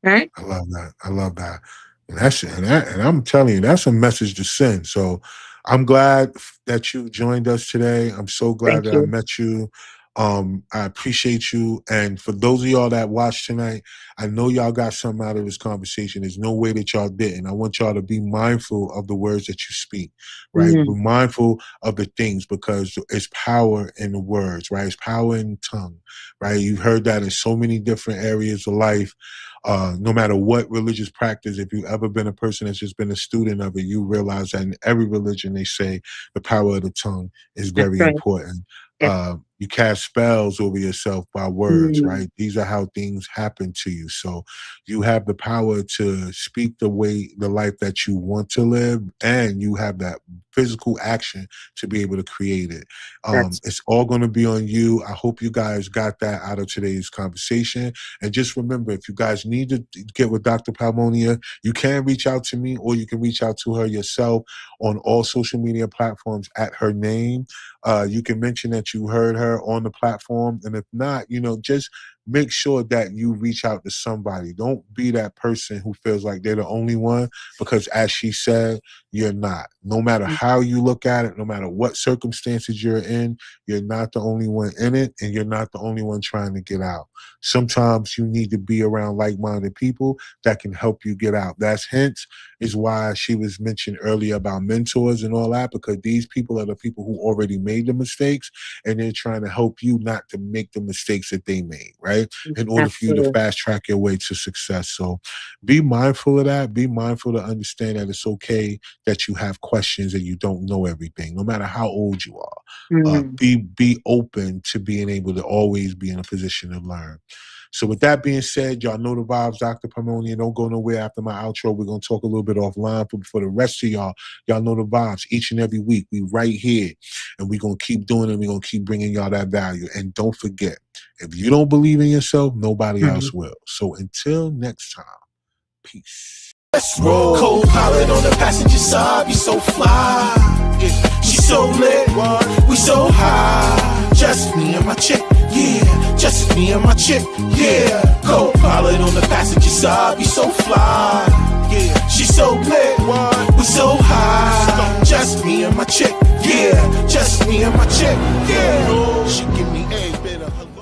Right? I love that. I love that. And I'm telling you, that's a message to send. So I'm glad that you joined us today. I'm so glad Thank that I you. met you. I appreciate you. And for those of y'all that watched tonight, I know y'all got something out of this conversation. There's no way that y'all didn't. I want y'all to be mindful of the words that you speak, right? Be Mm, mindful of the things because it's power in the words, right? It's power in the tongue, right? You've heard that in so many different areas of life. No matter what religious practice, if you've ever been a person that's just been a student of it, you realize that in every religion they say the power of the tongue is that's very right. important. Yes. You cast spells over yourself by words, Mm, right? These are how things happen to you. So you have the power to speak the life that you want to live, and you have that physical action to be able to create it. that's It's all going to be on you. I hope you guys got that out of today's conversation. And just remember, if you guys need to get with Dr. Palmonia, you can reach out to me or you can reach out to her yourself on all social media platforms at her name. You can mention that you heard her on the platform. And if not, just make sure that you reach out to somebody. Don't be that person who feels like they're the only one because, as she said, you're not. No matter how you look at it, no matter what circumstances you're in, you're not the only one in it and you're not the only one trying to get out. Sometimes you need to be around like-minded people that can help you get out. That's hence is why she was mentioned earlier about mentors and all that, because these people are the people who already made the mistakes and they're trying to help you not to make the mistakes that they made, right? In order for you to absolutely. fast track your way to success. So be mindful of that. Be mindful to understand that it's okay that you have questions and you don't know everything, no matter how old you are. Mm, Be open to being able to always be in a position to learn. So with that being said, y'all know the vibes, Dr. Palmonia. Don't go nowhere after my outro. We're going to talk a little bit offline. But for the rest of y'all know the vibes. Each and every week, we right here. And we're going to keep doing it. We're going to keep bringing y'all that value. And don't forget, if you don't believe in yourself, nobody mm. else will. So until next time, peace. Let's roll. Co-pilot on the passenger side, be so fly. Yeah. She so lit, we so high. Just me and my chick, yeah. Just me and my chick, yeah. Co-pilot on the passenger side, be so fly. Yeah. She so lit, we so high. Just me and my chick, yeah. Just me and my chick, yeah. She give me a bit of her.